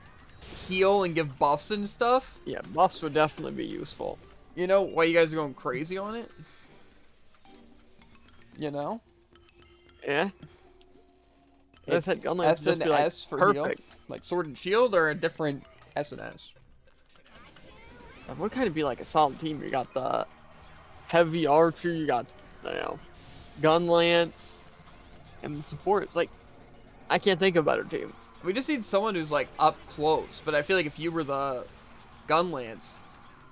heal and give buffs and stuff. Yeah, buffs would definitely be useful. You know, while you guys are going crazy on it. You know? Yeah. It's S and S for perfect. heal. Like sword and shield or a different S and S? That would kind of be like a solid team. You got the heavy archer, you got, you know, gun lance, and the supports. Like, I can't think of a better team. We just need someone who's like up close. But I feel like if you were the gun lance,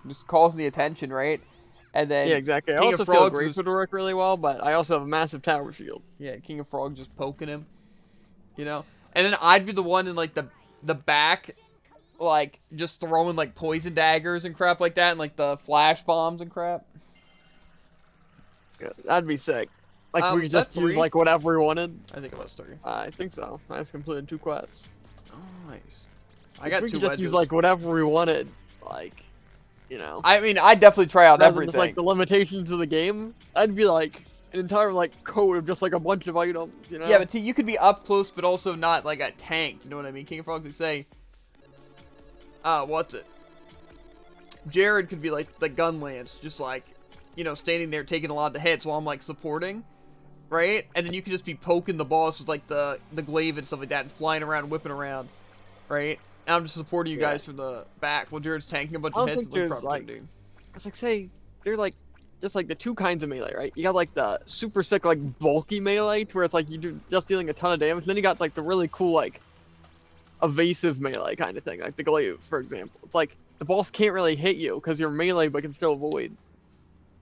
just calls the attention, right? And then yeah, exactly. King I also of feel Frogs Grace would work really well, but I also have a massive tower shield. Yeah, King of Frogs just poking him. You know? And then I'd be the one in like the back, like just throwing like poison daggers and crap like that, and like the flash bombs and crap. Yeah, that'd be sick. Like we could was that just use 3? like whatever we wanted. I think it was 3. I think so. I just completed 2 quests. Oh, nice. I got we 2 could just wedges. use like whatever we wanted. Like, you know. I mean, I'd definitely try out Rather than everything. just, like the limitations of the game, I'd be like an entire like code of just like a bunch of items. You know. Yeah, but see, you could be up close, but also not like a tank. You know what I mean? King of Frogs would say, what's it? Jared could be like the gun lance, just like, you know, standing there taking a lot of the hits while I'm like supporting, right? And then you could just be poking the boss with like the glaive and stuff like that, and flying around, whipping around, right? And I'm just supporting you guys from the back while Jared's tanking a bunch of hits. Cause like say they're like just like the 2 kinds of melee, right? You got like the super sick like bulky melee, to where it's like you're just dealing a ton of damage. And then you got like the really cool like evasive melee kind of thing, like the glaive, for example. It's like the boss can't really hit you because you're melee, but can still avoid.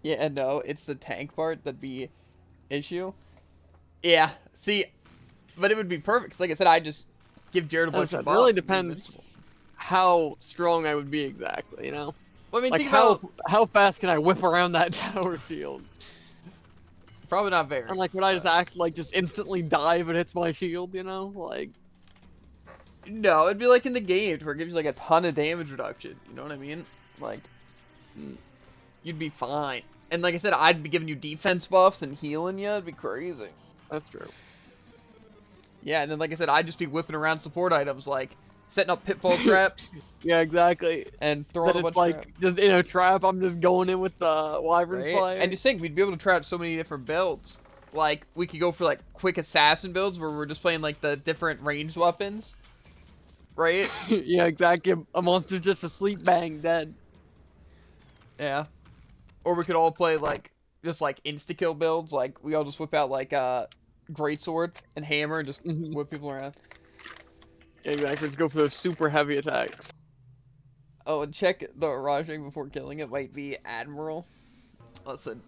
Yeah, and no, it's the tank part that'd be issue. Yeah, see, but it would be perfect. 'Cause like I said, I just give Jared a bunch of buffs. It really depends how strong I would be exactly, you know? Well, I mean, like think about... how fast can I whip around that tower shield? Probably not very. And like, would I just act like just instantly die if it hits my shield, you know? Like... No, it'd be like in the game where it gives you like a ton of damage reduction. You know what I mean? Like, you'd be fine. And like I said, I'd be giving you defense buffs and healing you. It'd be crazy. That's true. Yeah, and then like I said, I'd just be whipping around support items like setting up pitfall traps. Yeah, exactly. And throwing a bunch like, of traps. just in a trap, I'm just going in with the Wyvern Right? Slayer. And just think, we'd be able to try out so many different builds. Like, we could go for like quick assassin builds where we're just playing like the different ranged weapons. Right? Yeah, exactly. A monster's just asleep, bang, dead. Yeah. Or we could all play like just like insta-kill builds. Like we all just whip out like greatsword and hammer and just whip people around. Yeah, exactly. Let's go for those super heavy attacks. Oh, and check the Rajang before killing it might be Admiral. Listen.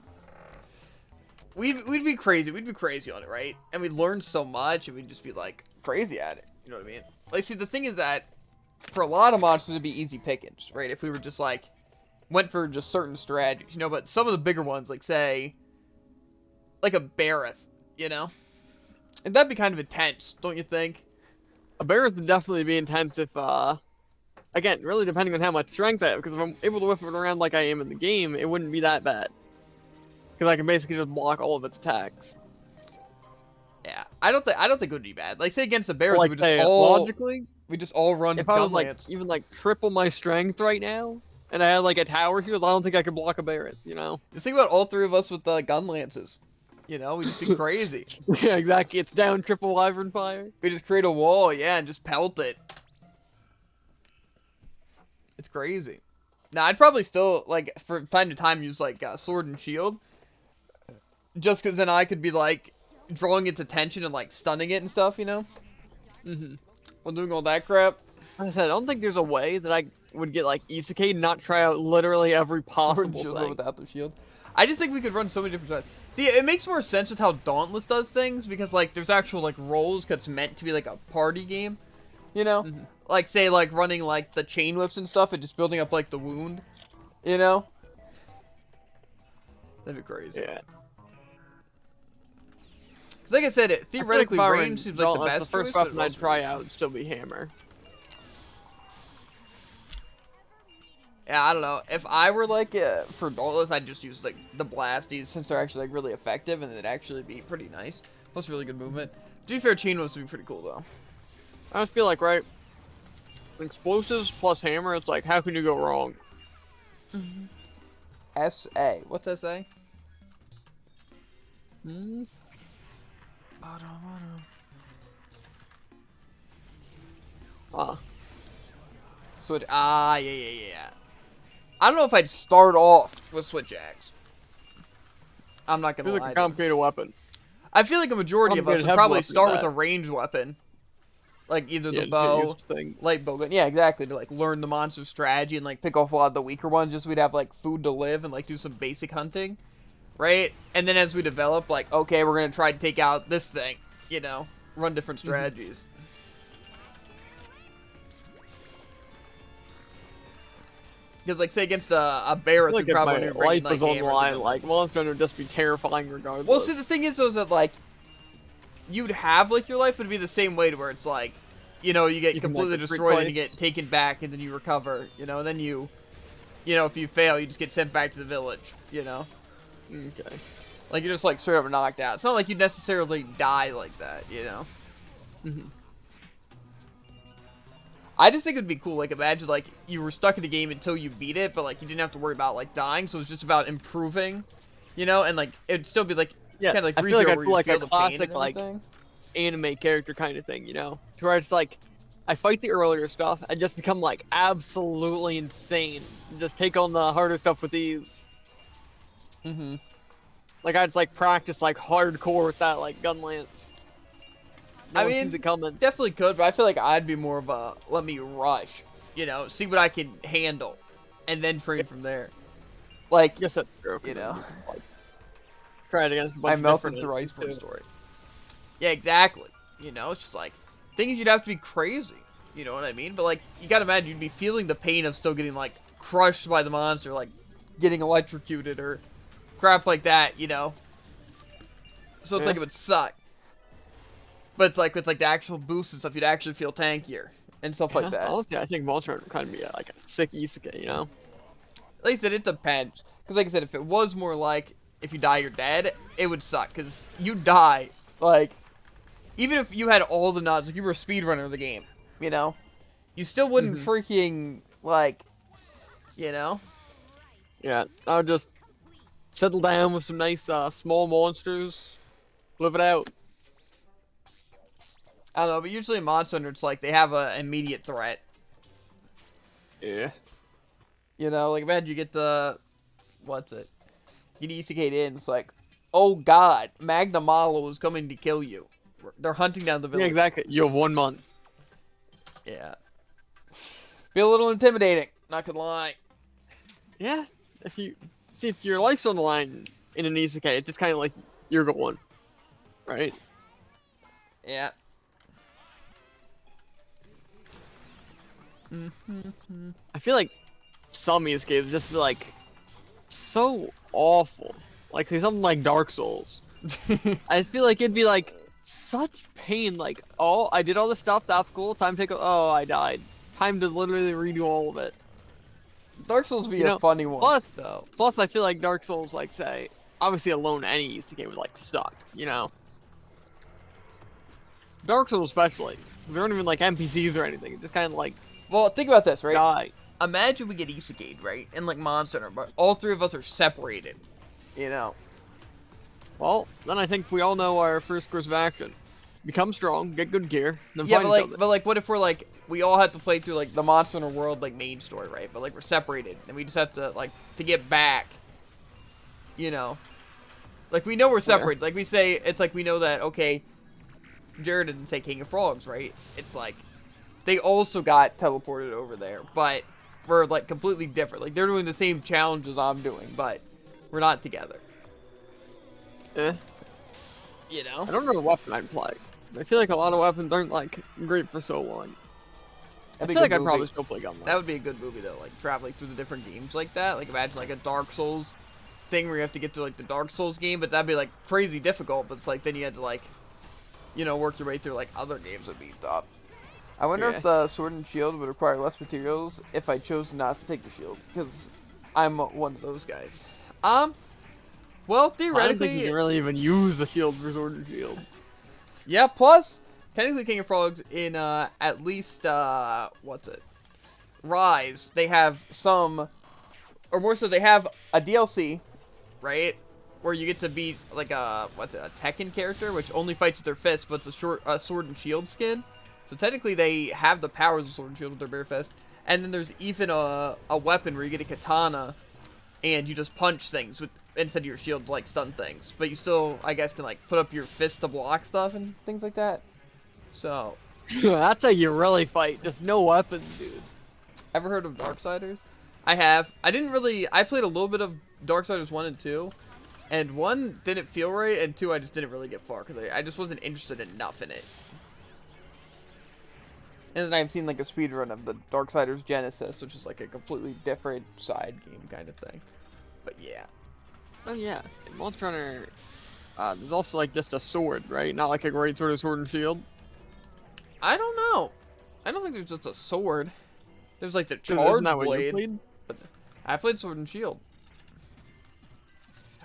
We'd be crazy. We'd be crazy on it, right? And we'd learn so much and we'd just be like crazy at it. You know what I mean? Like, see, the thing is that for a lot of monsters, it'd be easy pickings, right? If we were just, like, went for just certain strategies, you know? But some of the bigger ones, like, say, like a Bareth, you know? And that'd be kind of intense, don't you think? A Bareth would definitely be intense if, again, really depending on how much strength I have, because if I'm able to whip it around like I am in the game, it wouldn't be that bad. Because I can basically just block all of its attacks. Yeah, I don't think it would be bad. Like, say against the Bears, like, we just all run. If I was like even like triple my strength right now, and I had like a tower shield, I don't think I could block a Barret. You know. Just think about all 3 of us with gun lances. You know, we just be crazy. Yeah, exactly. It's down triple Wyvern fire. We just create a wall, yeah, and just pelt it. It's crazy. Now, I'd probably still like from time to time use like sword and shield, just because then I could be like drawing its attention and like stunning it and stuff, you know? While doing all that crap. Like I said, I don't think there's a way that I would get like Isekai and not try out literally every possible shield thing. Without the shield. I just think we could run so many different sides. See, it makes more sense with how Dauntless does things because like there's actual like roles because it's meant to be like a party game, you know? Like say like running like the chain whips and stuff and just building up like the wound, you know? That'd be crazy. Yeah. Like I said, theoretically, range seems like the best the first weapon I'd try out would still be hammer. Yeah, I don't know. If I were like for Dauntless, I'd just use like the blasties since they're actually like really effective and it'd actually be pretty nice. Plus really good movement. To be fair, Chinos would be pretty cool though. I just feel like, right, explosives plus hammer, it's like, how can you go wrong? SA. What's SA? Hmm? Ah. Switch. Ah, yeah. I don't know if I'd start off with Switch Axe. I'm not I gonna feel lie. like a complicated weapon. I feel like a majority of us would probably start with a ranged weapon. Like either the bow, light bow gun. Yeah, exactly. To like learn the monster strategy and like pick off a lot of the weaker ones just so we'd have like food to live and like do some basic hunting. Right? And then as we develop, like, okay, we're gonna try to take out this thing, you know, run different strategies. Because, like, say against a bear, like probably my life is on the line. Like, Monster Hunter would just be terrifying regardless. Well, see, the thing is, though, is that, like, you'd have, like, your life would be the same way to where it's, like, you know, you get completely destroyed and you get taken back and then you recover, you know, and then you know, if you fail, you just get sent back to the village, you know? Okay. Like, you're just, like, straight up knocked out. It's not like you'd necessarily die like that, you know? I just think it'd be cool, like, imagine, like, you were stuck in the game until you beat it, but, like, you didn't have to worry about, like, dying, so it was just about improving, you know? And, like, it'd still be, like, yeah, kind of like I feel like I'd feel like a classic, like, anime character kind of thing, you know? To where it's, like, I fight the earlier stuff and just become, like, absolutely insane. Just take on the harder stuff with ease. Like, I just, like, practice, like, hardcore with that, like, gun lance. No one sees it coming. Definitely could, but I feel like I'd be more of a let me rush, you know, see what I can handle, and then train from there. Like, yes, that's true. You know, like, try it against a bunch I of melted through ice for a story. Yeah, exactly. You know, it's just like, things you'd have to be crazy. You know what I mean? But like, you gotta imagine you'd be feeling the pain of still getting like crushed by the monster, like getting electrocuted or crap like that. You know. So it's like it would suck. But it's like with like the actual boost and stuff, you'd actually feel tankier and stuff like that. Honestly, I think Monster Hunter would kind of be like a sick isekai, you know? Like I said, it depends. Because like I said, if it was more like, if you die, you're dead, it would suck. Because you die, like, even if you had all the nods, like you were a speedrunner of the game, you know? You still wouldn't freaking, like, you know? Yeah, I would just settle down with some nice small monsters, live it out. I don't know, but usually in Monster Hunter, it's like they have an immediate threat. Yeah. You know, like imagine you get the, what's it? You get isekai'd in, it's like, oh god, Magna Malo is coming to kill you. They're hunting down the village. Yeah, exactly. You have 1 month. Yeah. Be a little intimidating, not gonna lie. Yeah, if your life's on the line in an isekai, it's just kind of like you're going, right? Yeah. I feel like some isekais would just be like so awful. Like something like Dark Souls. I just feel like it'd be like such pain. Like, oh, I did all this stuff. That's cool. Time to take. Oh, I died. Time to literally redo all of it. Dark Souls would be a funny one. Plus, I feel like Dark Souls, like, say, obviously alone any isekai would like suck, you know. Dark Souls especially. There aren't even like NPCs or anything. It's just kind of like. Well, think about this, right? Die. Imagine we get isekai'd, right? And like Monster Hunter, but all three of us are separated. You know. Well, then I think we all know our first course of action. Become strong, get good gear, then yeah, fight each other. but like, what if we're like, we all have to play through like the Monster Hunter World like main story, right? But like we're separated, and we just have to like to get back. You know, like we know we're separated. Like we say, it's like we know that okay. Jared didn't say King of Frogs, right? It's like they also got teleported over there, but we're like completely different. Like they're doing the same challenges I'm doing, but we're not together. You know? I don't know the weapon I'd play. I feel like a lot of weapons aren't like great for so long. I feel like I'd probably still play gun. That would be a good movie though, like traveling through the different games like that. Like imagine like a Dark Souls thing where you have to get to like the Dark Souls game, but that'd be like crazy difficult. But it's like then you had to like, you know, work your way through like other games would be tough. I wonder Yeah. if the sword and shield would require less materials if I chose not to take the shield, because I'm one of those guys. Well, I don't think you theoretically, can really even use the shield for sword and shield. yeah, plus, technically King of Frogs in, at least, what's it? Rise, they have some, or more so, they have a DLC, right? Where you get to beat, like, a Tekken character, which only fights with their fists, but it's a sword and shield skin. So technically they have the powers of sword and shield with their bare fist. And then there's even a weapon where you get a katana, and you just punch things with instead of your shield to, like, stun things. But you still, I guess, can, like, put up your fist to block stuff and things like that. So, That's how you really fight. Just no weapons, dude. ever heard of Darksiders? I have. I played a little bit of Darksiders 1 and 2. And 1 didn't feel right, and 2 I just didn't really get far, because I just wasn't interested enough in it. And then I've seen, like, a speedrun of the Darksiders Genesis, which is, like, a completely different side game kind of thing. But, yeah. Oh yeah, in Monster Hunter, there's also like just a sword, right? Not like a great sword and shield. I don't know. I don't think there's just a sword. There's, like, the 'Cause charge isn't that what you blade. played? But I played sword and shield.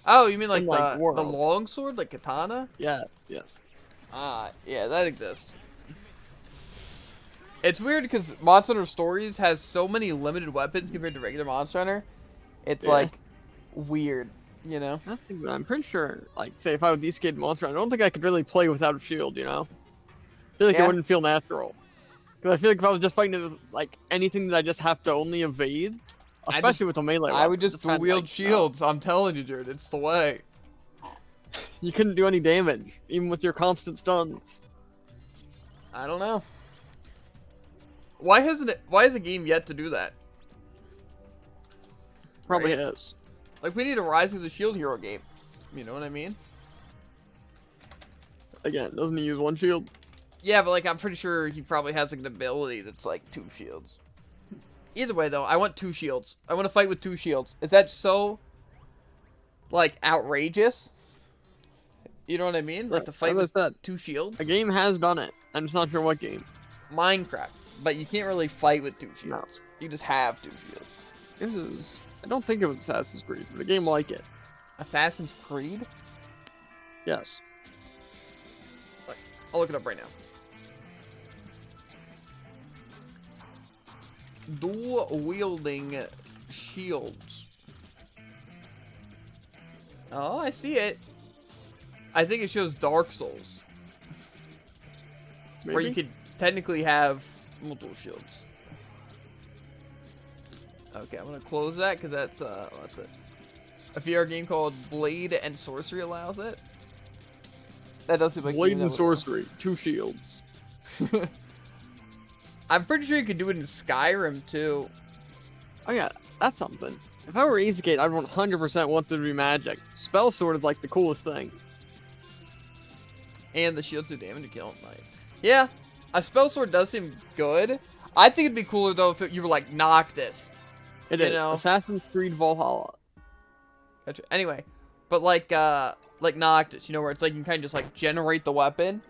Oh, you mean, like, In, like, the World. long sword, like katana? Yes, yes. Yeah, that exists. It's weird because Monster Hunter Stories has so many limited weapons compared to regular Monster Hunter. It's, Yeah. like, weird, you know? I think, but I'm pretty sure, like, say if I would de-skate Monster Hunter, I don't think I could really play without a shield, you know? I feel like Yeah. it wouldn't feel natural. Because I feel like if I was just fighting with, like, anything that I just have to only evade, especially with a melee weapon. I would just had, dual-wield like, shields. I'm telling you, dude, it's the way. you couldn't do any damage, even with your constant stuns. I don't know. Why has a game yet to do that? Probably Right. is. Like, we need a Rise of the Shield Hero game. You know what I mean? Again, doesn't he use one shield? Yeah, but, like, I'm pretty sure he probably has, like, an ability that's, like, 2 shields. Either way, though, I want 2 shields. I want to fight with 2 shields. Is that so, like, outrageous? You know what I mean? Like, to fight As I with said, 2 shields? a game has done it. I'm just not sure what game. Minecraft. But you can't really fight with 2 shields. No. You just have 2 shields. This is... I don't think it was Assassin's Creed, but a game like it. Assassin's Creed? Yes. I'll look it up right now. Dual-wielding shields. Oh, I see it. I think it shows Dark Souls. Maybe? Where you could technically have multiple shields. Okay, I'm gonna close that because that's it. A VR game called Blade and Sorcery allows it. That does seem like Blade and Sorcery, 2 shields. I'm pretty sure you could do it in Skyrim too. Oh yeah, that's something. If I were Easygate, I'd 100% want there to be magic. Spell Sword is like the coolest thing. And the shields do damage to kill. Nice. Yeah, a spell sword does seem good. I think it'd be cooler though if you were like Noctis. It You is. know? Assassin's Creed Valhalla. Gotcha. Anyway, but like Noctis, you know, where it's like you can kind of just like generate the weapon,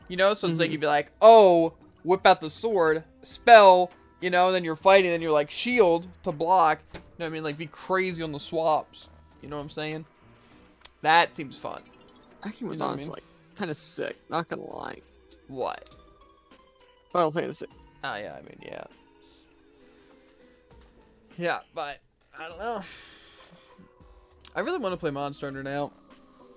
you know. So it's like you'd be like, oh, whip out the sword, spell, you know, and then you're fighting, and you're like shield to block. You know what I mean? Like be crazy on the swaps. You know what I'm saying? That seems fun. Actually, was You know what I honestly mean? like kind of sick. Not gonna lie. What? Final Fantasy. Oh yeah, I mean yeah. Yeah, but I don't know. I really want to play Monster Hunter now.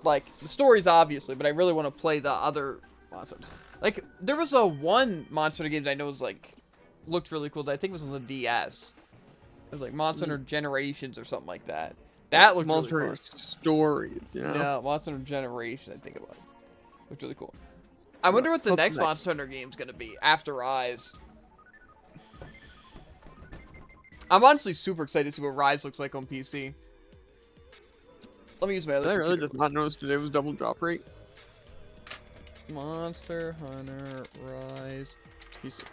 Like, the story's obviously, but I really want to play the other monsters. Like, there was a one Monster Hunter game that I know was, like, looked really cool that I think was on the DS. It was, like, Monster Hunter Generations or something like that. That looked Monster really Hunter fun. Stories, you know? Yeah, Monster Hunter Generations, I think it was. Looked really cool. I wonder what the what's next next? Monster Hunter game's gonna be after Rise. I'm honestly super excited to see what Rise looks like on PC. Let me use my other Did I really computer. just not notice today was double drop rate? Monster Hunter Rise PC.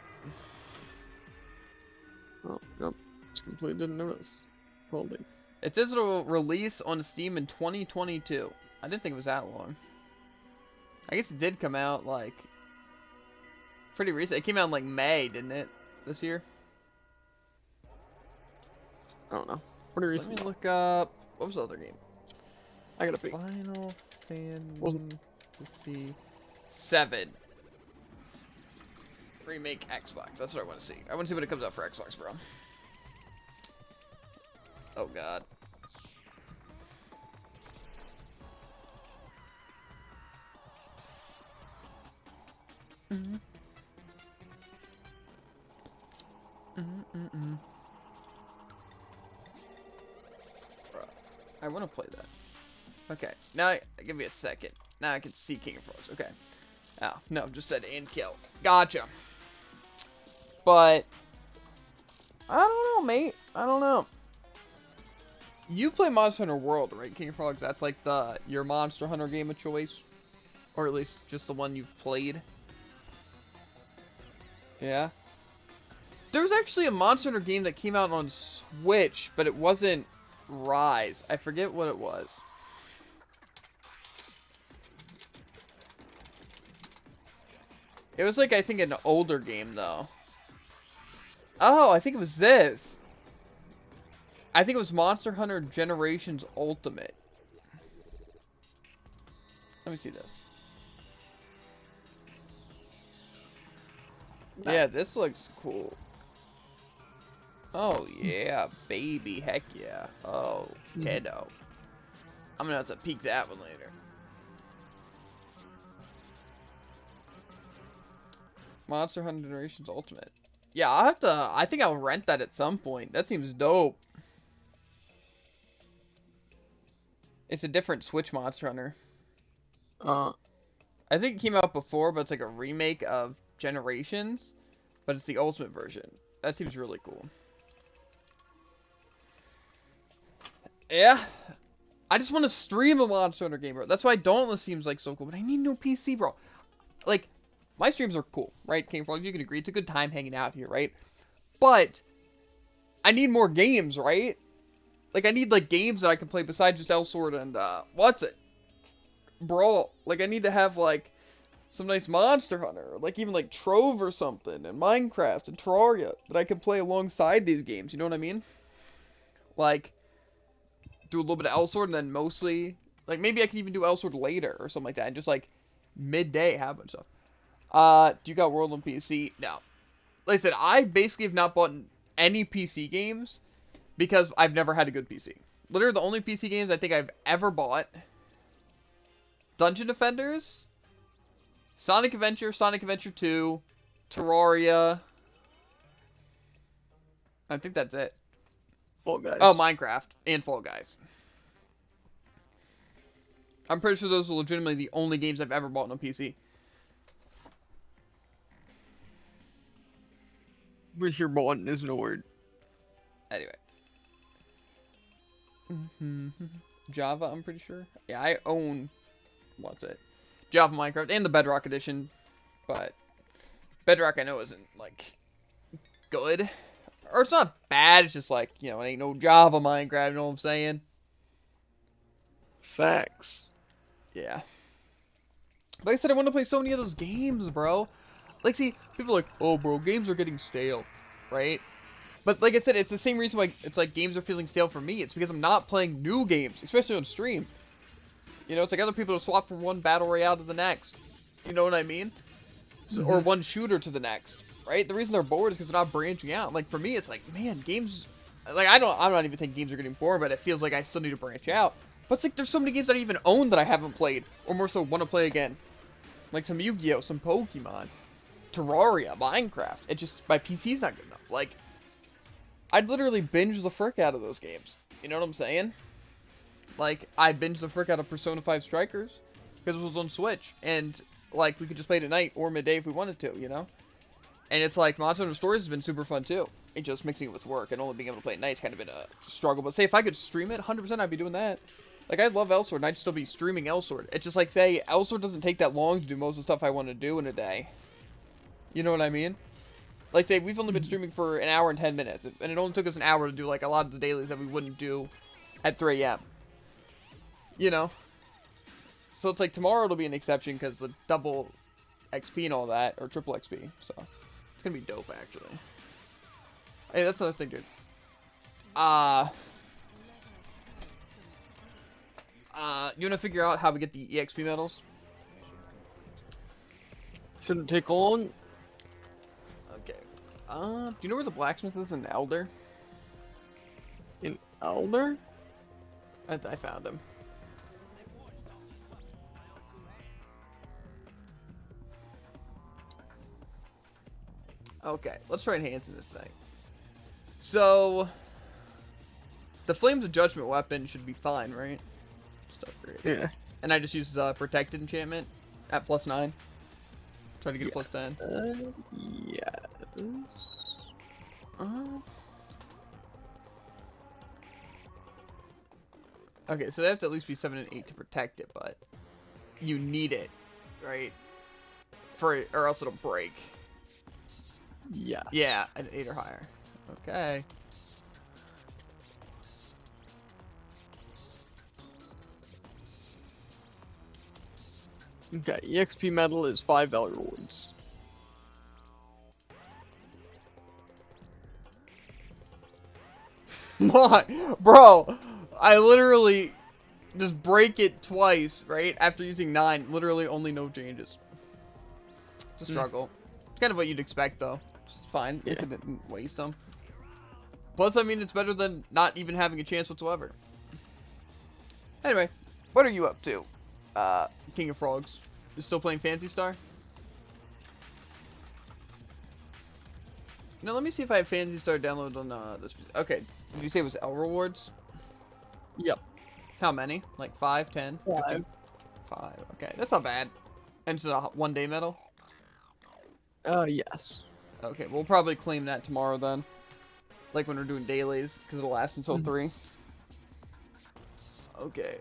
Oh, nope. Just completely didn't notice. Holding. It says it'll release on Steam in 2022. I didn't think it was that long. I guess it did come out, like, Pretty recent. It came out in like May, didn't it? This year? I don't know. Pretty recent. Let me look up. What was the other game? I gotta peek. Final Fantasy 7 Remake Xbox. That's what I want to see. I want to see what it comes out for Xbox, bro. Oh, God. I want to play that. Okay, now give me a second. Now I can see King of Frogs. Okay. Oh, no, just said and kill. Gotcha. But I don't know, mate. I don't know. You play Monster Hunter World, right, King of Frogs? That's like your Monster Hunter game of choice, or at least just the one you've played. Yeah. There was actually a Monster Hunter game that came out on Switch, but it wasn't Rise. I forget what it was. It was like, I think, an older game, though. Oh, I think it was this. I think it was Monster Hunter Generations Ultimate. Let me see this. Yeah, this looks cool. Oh, yeah, baby. Heck yeah. Oh, kiddo. I'm gonna have to peek that one later. Monster Hunter Generations Ultimate. Yeah, I'll have to... I think I'll rent that at some point. That seems dope. It's a different Switch Monster Hunter. I think it came out before, but it's like a remake of Generations. But it's the Ultimate version. That seems really cool. Yeah. I just want to stream a Monster Hunter game, bro. That's why Dauntless seems like so cool. But I need no PC, bro. Like, my streams are cool, right? King of Frogs, you can agree. It's a good time hanging out here, right? But I need more games, right? Like, I need, like, games that I can play besides just Elsword and, what's it? Brawl. Like, I need to have, like, some nice Monster Hunter. Or, like, even, like, Trove or something. And Minecraft and Terraria. That I can play alongside these games. You know what I mean? Like, do a little bit of Elsword and then mostly... Like, maybe I can even do Elsword later or something like that. And just, like, midday have a bunch of stuff. Do you got World on PC? No. Like I said, I basically have not bought any PC games because I've never had a good PC. Literally, the only PC games I think I've ever bought: Dungeon Defenders, Sonic Adventure 2, Terraria. I think that's it. Fall Guys. Oh, Minecraft and Fall Guys. I'm pretty sure those are legitimately the only games I've ever bought on a PC. With your button isn't a word. Anyway. Java, I'm pretty sure. Yeah, I own... What's it? Java, Minecraft, and the Bedrock Edition. But Bedrock, I know, isn't, like, good. Or it's not bad, it's just like, you know, it ain't no Java Minecraft, you know what I'm saying? Facts. Yeah. Like I said, I want to play so many of those games, bro. Like, see, people are like, oh, bro, games are getting stale, right? But like I said, it's the same reason why it's like games are feeling stale for me. It's because I'm not playing new games, especially on stream. You know, it's like other people will swap from one battle royale to the next. You know what I mean? So, or one shooter to the next, right? The reason they're bored is because they're not branching out. Like, for me, it's like, man, games... Like, I'm not even thinking games are getting bored, but it feels like I still need to branch out. But it's like, there's so many games that I even own that I haven't played, or more so want to play again. Like some Yu-Gi-Oh!, some Pokemon, Terraria, Minecraft. It just, my PC's not good enough. Like, I'd literally binge the frick out of those games. You know what I'm saying? Like, I binged the frick out of Persona 5 Strikers because it was on Switch. And, like, we could just play it at night or midday if we wanted to, you know? And it's like, Monster Hunter Stories has been super fun, too. It just mixing it with work and only being able to play at night has kind of been a struggle. But say, if I could stream it, 100% I'd be doing that. Like, I love Elsword, and I'd still be streaming Elsword. It's just like, say, Elsword doesn't take that long to do most of the stuff I want to do in a day. You know what I mean? Like, say, we've only been streaming for an hour and 10 minutes, and it only took us an hour to do, like, a lot of the dailies that we wouldn't do at 3 a.m. You know? So it's like, tomorrow it'll be an exception, because the double XP and all that, or triple XP. So it's gonna be dope, actually. Hey, that's another thing, dude. You wanna figure out how we get the EXP medals? Shouldn't take long. Okay. Do you know where the blacksmith is in Elder? In Elder? I found him. Okay, let's try enhancing this thing. So, the Flames of Judgment weapon should be fine, right? Just upgrade. Yeah. And I just used Protected enchantment at +9. Try to get a +10. Yes. Okay, so they have to at least be 7 and 8 to protect it, but you need it, right? Or else it'll break. Yeah. Yeah, an 8 or higher. Okay. Okay, EXP medal is 5 Elroids. Bro, I literally just break it twice, right? After using 9, literally only no changes. It's a struggle. It's kind of what you'd expect, though. It's fine. If it didn't waste them. Plus, I mean, it's better than not even having a chance whatsoever. Anyway, what are you up to? King of Frogs. You still playing Phantasy Star? Now, let me see if I have Phantasy Star downloaded on this. Okay, did you say it was L rewards? Yep. How many? Like 5, 10? 5. 15? 5. Okay, that's not bad. And it's a one-day medal? Yes. Okay, we'll probably claim that tomorrow then. Like when we're doing dailies, because it'll last until 3. Okay.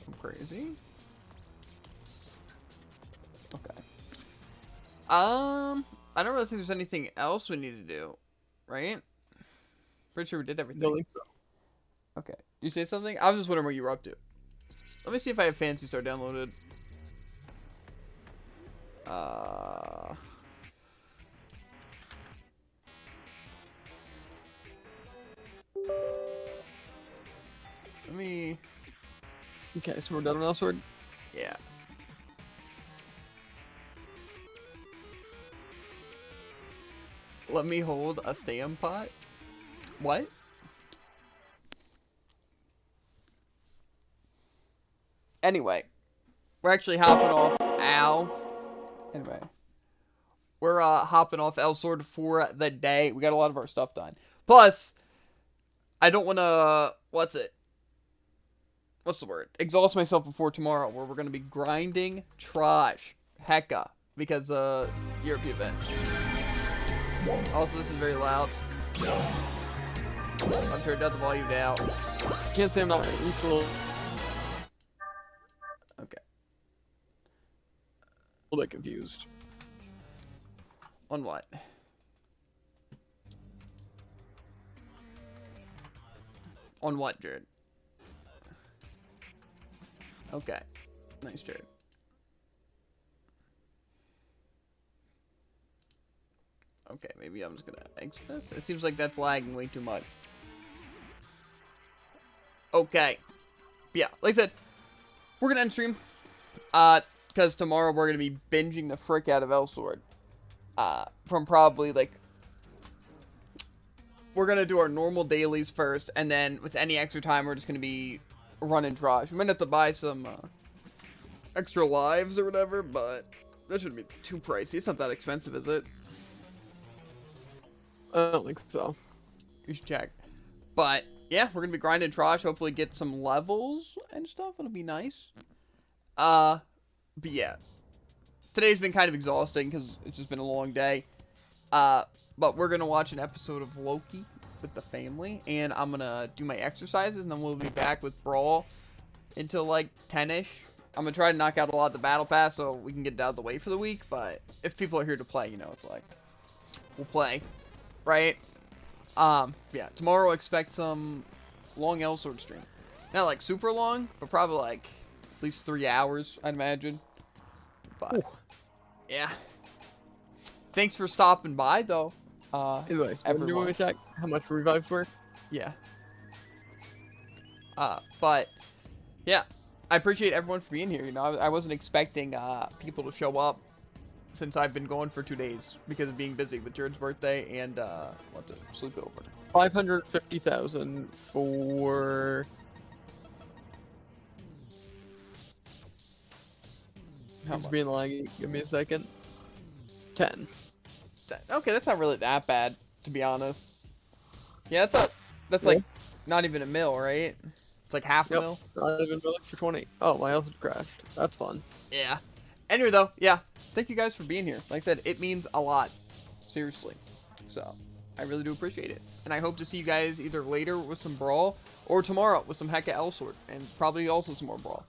I'm crazy. Okay. I don't really think there's anything else we need to do, right? Pretty sure we did everything. Don't think so. Okay. You say something? I was just wondering what you were up to. Let me see if I have Phantasy Star downloaded. Let me... Okay, so we're done with Elsword? Yeah. Let me hold a stamp pot? What? Anyway. We're actually hopping off... Ow. Anyway. We're hopping off Elsword for the day. We got a lot of our stuff done. Plus, I don't want to... What's the word? Exhaust myself before tomorrow, where we're going to be grinding trash. Hecka. Because, ERP event. Also, this is very loud. I'm turned down the volume now. Can't say I'm not. It's a little... Okay. A little bit confused. On what? On what, Jared? Okay. Nice, Jared. Okay, maybe I'm just gonna exit this. It seems like that's lagging way too much. Okay. But yeah, like I said, we're gonna end stream. Because tomorrow we're gonna be binging the frick out of Elsword. From probably, like... We're gonna do our normal dailies first, and then with any extra time, we're just gonna be running Drosh. We might have to buy some, extra lives or whatever, but that shouldn't be too pricey. It's not that expensive, is it? I don't think so. You should check. But, yeah, we're gonna be grinding Drosh, hopefully get some levels and stuff. It'll be nice. But yeah. Today's been kind of exhausting, because it's just been a long day. But we're gonna watch an episode of Loki with the family, and I'm gonna do my exercises, and then we'll be back with Brawl until, like, 10-ish. I'm gonna try to knock out a lot of the Battle Pass so we can get it out of the way for the week, but if people are here to play, you know, it's like, we'll play. Right? Yeah, tomorrow expect some long Elsword stream. Not like super long, but probably like at least 3 hours, I'd imagine. But Ooh. yeah. Thanks for stopping by, though. Anyway, so when do you want me to check how much revives were? Yeah. But yeah, I appreciate everyone for being here. You know, I wasn't expecting people to show up since I've been going for 2 days because of being busy with Jared's birthday and what's it, sleepover. 550,000 for. It's being laggy. Give me a second. 10. Okay, that's not really that bad, to be honest. Yeah, that's like not even a mil, right? It's like half a mil. Not even a mil for 20. Oh, my house had crashed. That's fun. Yeah. Anyway, though, yeah. Thank you guys for being here. Like I said, it means a lot. Seriously. So, I really do appreciate it. And I hope to see you guys either later with some Brawl or tomorrow with some Hecka L-Sword. And probably also some more Brawl.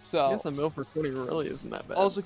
So, I guess a mil for 20 really isn't that bad. Also,